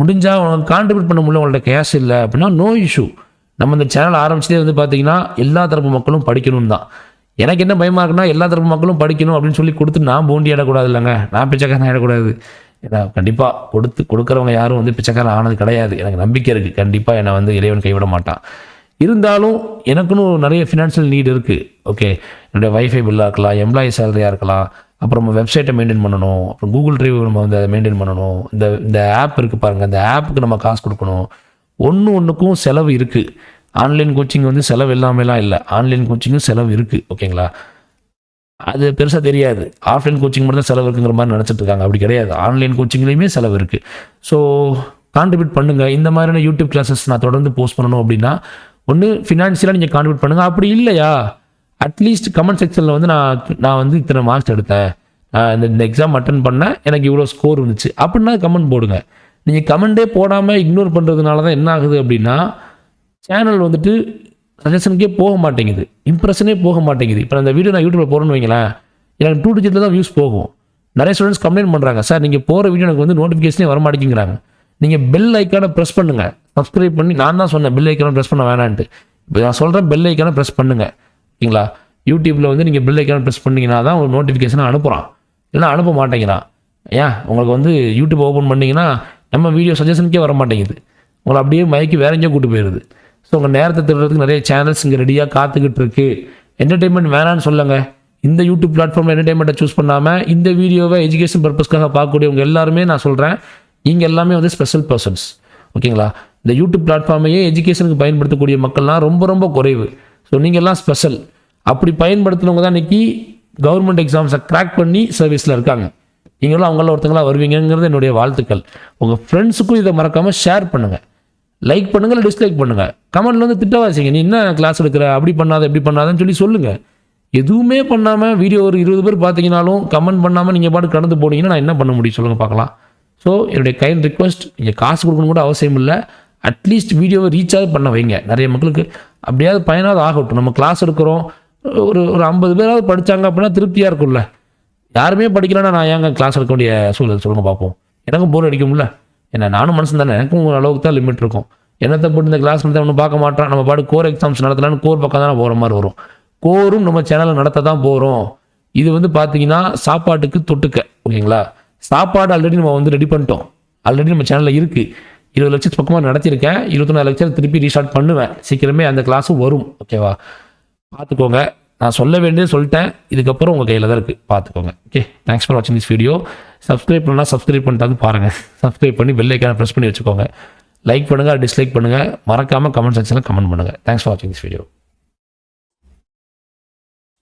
முடிஞ்சால் உங்களுக்கு கான்ட்ரிபியூட் பண்ண முடியல, உங்கள்ட்ட கேஷ் இல்லை அப்படின்னா நோ இஷ்யூ. நம்ம இந்த சேனல் ஆரம்பிச்சதே வந்து பார்த்தீங்கன்னா எல்லா தரப்பு மக்களும் படிக்கணும் தான். எனக்கு என்ன பயமாக இருக்குன்னா எல்லா தரப்பு மக்களும் படிக்கணும் அப்படின்னு சொல்லி கொடுத்து நான் போண்டி ஆடக்கூடாது இல்லைங்க, நான் பிச்சைக்காரன் ஆகிடக்கூடாது. ஏன்னா கண்டிப்பாக கொடுக்குறவங்க யாரும் வந்து பிச்சைக்காரன் ஆனது கிடையாது. எனக்கு நம்பிக்கை இருக்குது கண்டிப்பாக என்னை வந்து இறைவன் கைவிட மாட்டான். இருந்தாலும் எனக்குன்னு நிறைய ஃபினான்ஷியல் நீட் இருக்குது. ஓகே என்னுடைய வைஃபை பில்லாக இருக்கலாம், எம்ப்ளாயி சேலரியாக இருக்கலாம், அப்புறம் நம்ம வெப்சைட்டை மெயின்டைன் பண்ணணும், அப்புறம் கூகுள் ட்ரைவ் நம்ம வந்து அதை மெயின்டைன் பண்ணணும், இந்த ஆப் இருக்குது பாருங்கள், இந்த ஆப்புக்கு நம்ம காசு கொடுக்கணும். ஒன்றுக்கும் செலவு இருக்குது. ஆன்லைன் கோச்சிங் வந்து செலவு இல்லாமலாம் இல்லை, ஆன்லைன் கோச்சிங்கும் செலவு இருக்குது. ஓகேங்களா? அது பெருசாக தெரியாது. ஆஃப்லைன் கோச்சிங் மட்டும் தான் செலவு இருக்குங்கிற மாதிரி நினச்சிட்டு இருக்காங்க. அப்படி கிடையாது, ஆன்லைன் கோச்சிங்லேயுமே செலவு இருக்குது. ஸோ கான்ட்ரிபியூட் பண்ணுங்கள். இந்த மாதிரியான யூடியூப் கிளாஸஸ் நான் தொடர்ந்து போஸ்ட் பண்ணணும் அப்படின்னா ஒன்று ஃபினான்ஷியலாக நீங்கள் கான்ட்ரிபியூட் பண்ணுங்கள். அப்படி இல்லையா அட்லீஸ்ட் கமெண்ட் செக்ஷனில் வந்து நான் வந்து இத்தனை மார்க்ஸ் எடுத்தேன், இந்த எக்ஸாம் அட்டன் பண்ணேன், எனக்கு இவ்வளோ ஸ்கோர் இருந்துச்சு அப்படின்னா கமெண்ட் போடுங்க. நீங்கள் கமெண்டே போடாமல் இக்னோர் பண்ணுறதுனால தான் என்ன ஆகுது அப்படின்னா சேனல் வந்துட்டு சஜஷனுக்கே போக மாட்டேங்குது, இம்ப்ரெஷனே போக மாட்டேங்குது. இப்போ அந்த வீடியோ நான் யூடியூப்பில் போகிறேன்னு வைங்களேன், எனக்கு 2 டிஜிட்டில் தான் வியூஸ் போகும். நிறைய ஸ்டூடெண்ட்ஸ் கம்ப்ளைண்ட் பண்ணுறாங்க, சார் நீங்கள் போகிற வீடியோ எனக்கு வந்து நோட்டிஃபிகேஷனே வர மாட்டேங்கிறாங்க. நீங்கள் பெல் ஐக்கானை ப்ரெஸ் பண்ணுங்கள், சப்ஸ்கிரைப் பண்ணி. நான் தான் சொன்னேன் பெல் ஐக்கானை ப்ரெஸ் பண்ண வேணான்ட்டு. இப்போ நான் சொல்கிறேன் பெல் ஐக்கானை ப்ரெஸ் பண்ணுங்கள். ஓகேங்களா? யூடியூப்பில் வந்து நீங்கள் பெல் ஐக்கானை ப்ரெஸ் பண்ணிங்கன்னா தான் உங்களுக்கு நோட்டிஃபிகேஷனை அனுப்புகிறான், இல்லைனா அனுப்ப மாட்டேங்கிறான். ஏன் உங்களுக்கு வந்து யூடியூப் ஓப்பன் பண்ணிங்கன்னா நம்ம வீடியோ சஜஷனுக்கே வர மாட்டேங்குது. உங்களை அப்படியே மயக்கி வேற எங்கேயோ கூட்டு போயிடுது. ஸோ உங்கள் நேரத்தை திருடுறதுக்கு நிறைய சேனல்ஸ் இங்கே ரெடியாக காத்துக்கிட்டு இருக்கு. என்டர்டெயின்மெண்ட் வேணான்னு சொல்லுங்க. இந்த யூடியூப் பிளாட்ஃபார்மில் என்டர்டெயின்மெண்ட்டை சூஸ் பண்ணாமல் இந்த வீடியோவை எஜுகேஷன் பர்பஸ்க்காக பார்க்கக்கூடியவங்க எல்லாருமே நான் சொல்கிறேன், நீங்கள் எல்லாமே வந்து ஸ்பெஷல் பர்சன்ஸ். ஓகேங்களா? இந்த யூடியூப் பிளாட்ஃபார்மையே எஜுகேஷனுக்கு பயன்படுத்தக்கூடிய மக்கள்லாம் ரொம்ப ரொம்ப குறைவு. ஸோ நீங்கள் எல்லாம் ஸ்பெஷல். அப்படி பயன்படுத்தினவங்க தான் இன்றைக்கி கவர்மெண்ட் எக்ஸாம்ஸை கிராக் பண்ணி சர்வீஸில் இருக்காங்க. நீங்களும் அவங்கள ஒருத்தங்களா வருவீங்கிறது என்னுடைய வாழ்த்துக்கள். உங்கள் ஃப்ரெண்ட்ஸுக்கும் இதை மறக்காமல் ஷேர் பண்ணுங்கள், லைக் பண்ணுங்கள், இல்லை டிஸ்லைக் பண்ணுங்கள். கமெண்ட்டில் வந்து திட்டவாசிங்க, நீ என்ன கிளாஸ் எடுக்கிற, அப்படி பண்ணாத இப்படி பண்ணாதன்னு சொல்லுங்கள். எதுவுமே பண்ணாமல் வீடியோ ஒரு 20 பேர் பார்த்தீங்கனாலும் கமெண்ட் பண்ணாமல் நீங்கள் பாட்டு கடந்து போனீங்கன்னா நான் என்ன பண்ண முடியும் சொல்லுங்கள் பார்க்கலாம். ஸோ என்னுடைய கைண்ட் ரிக்வஸ்ட், நீங்கள் காசு கொடுக்கணும் கூட அவசியம் இல்லை. அட்லீஸ்ட் வீடியோவை ரீசார்ஜ் பண்ண வைங்க. நிறைய மக்களுக்கு அப்படியாவது பயனாவது ஆகட்டும். நம்ம கிளாஸ் எடுக்கிறோம், ஒரு 50 பேராவது படித்தாங்க அப்படின்னா திருப்தியாக இருக்கும்ல. யாருமே படிக்கலன்னா நான் ஏங்க கிளாஸ் எடுக்க வேண்டிய சூழல் சொல்லுங்கள் பார்ப்போம். எனக்கும் போர் அடிக்கும்ல. ஏன்னா நானும் மனுஷன் தானே, எனக்கும் ஒரு அளவுக்கு தான் லிமிட் இருக்கும். என்னத்தை போட்டு இந்த கிளாஸ் நடத்த ஒன்றும் பார்க்க மாட்டோம். நம்ம பாட்டு கோர் எக்ஸாம்ஸ் நடத்தலான்னு கோர் பக்கம் தானே போகிற மாதிரி வரும். கோரும் நம்ம சேனலில் நடத்த தான் போகிறோம். இது வந்து பார்த்தீங்கன்னா சாப்பாட்டுக்கு தொட்டுக்க. ஓகேங்களா? சாப்பாடு ஆல்ரெடி நம்ம வந்து ரெடி பண்ணிட்டோம். ஆல்ரெடி நம்ம சேனலில் இருக்குது. 20 லட்சத்து பக்கமாக நடத்தியிருக்கேன். 24 லட்சம் திருப்பி ரீஸ்டார்ட் பண்ணுவேன். சீக்கிரமே அந்த கிளாஸும் வரும். ஓகேவா? பார்த்துக்கோங்க. நான் சொல்ல வேண்டியது சொல்லிட்டேன். இதுக்கப்புறம் உங்கள் கையில் தான் இருக்குது, பார்த்துக்கோங்க. ஓகே, தேங்க்ஸ் ஃபார் வாட்சிங் திஸ் வீடியோ. சப்ஸ்கிரைப் பண்ணால் சப்ஸ்கிரைப் பண்ணிட்டாது பாருங்கள். சப்ஸ்கிரைப் பண்ணி பெல் ஐக்கானை ப்ரெஸ் பண்ணி வச்சுக்கோங்க. லைக் பண்ணுங்கள், டிஸ்லைக் பண்ணுங்கள். மறக்காமல் கமெண்ட் செக்ஷனில் கமெண்ட் பண்ணுங்கள். தேங்க்ஸ் ஃபார் வாட்சிங் திஸ் வீடியோ.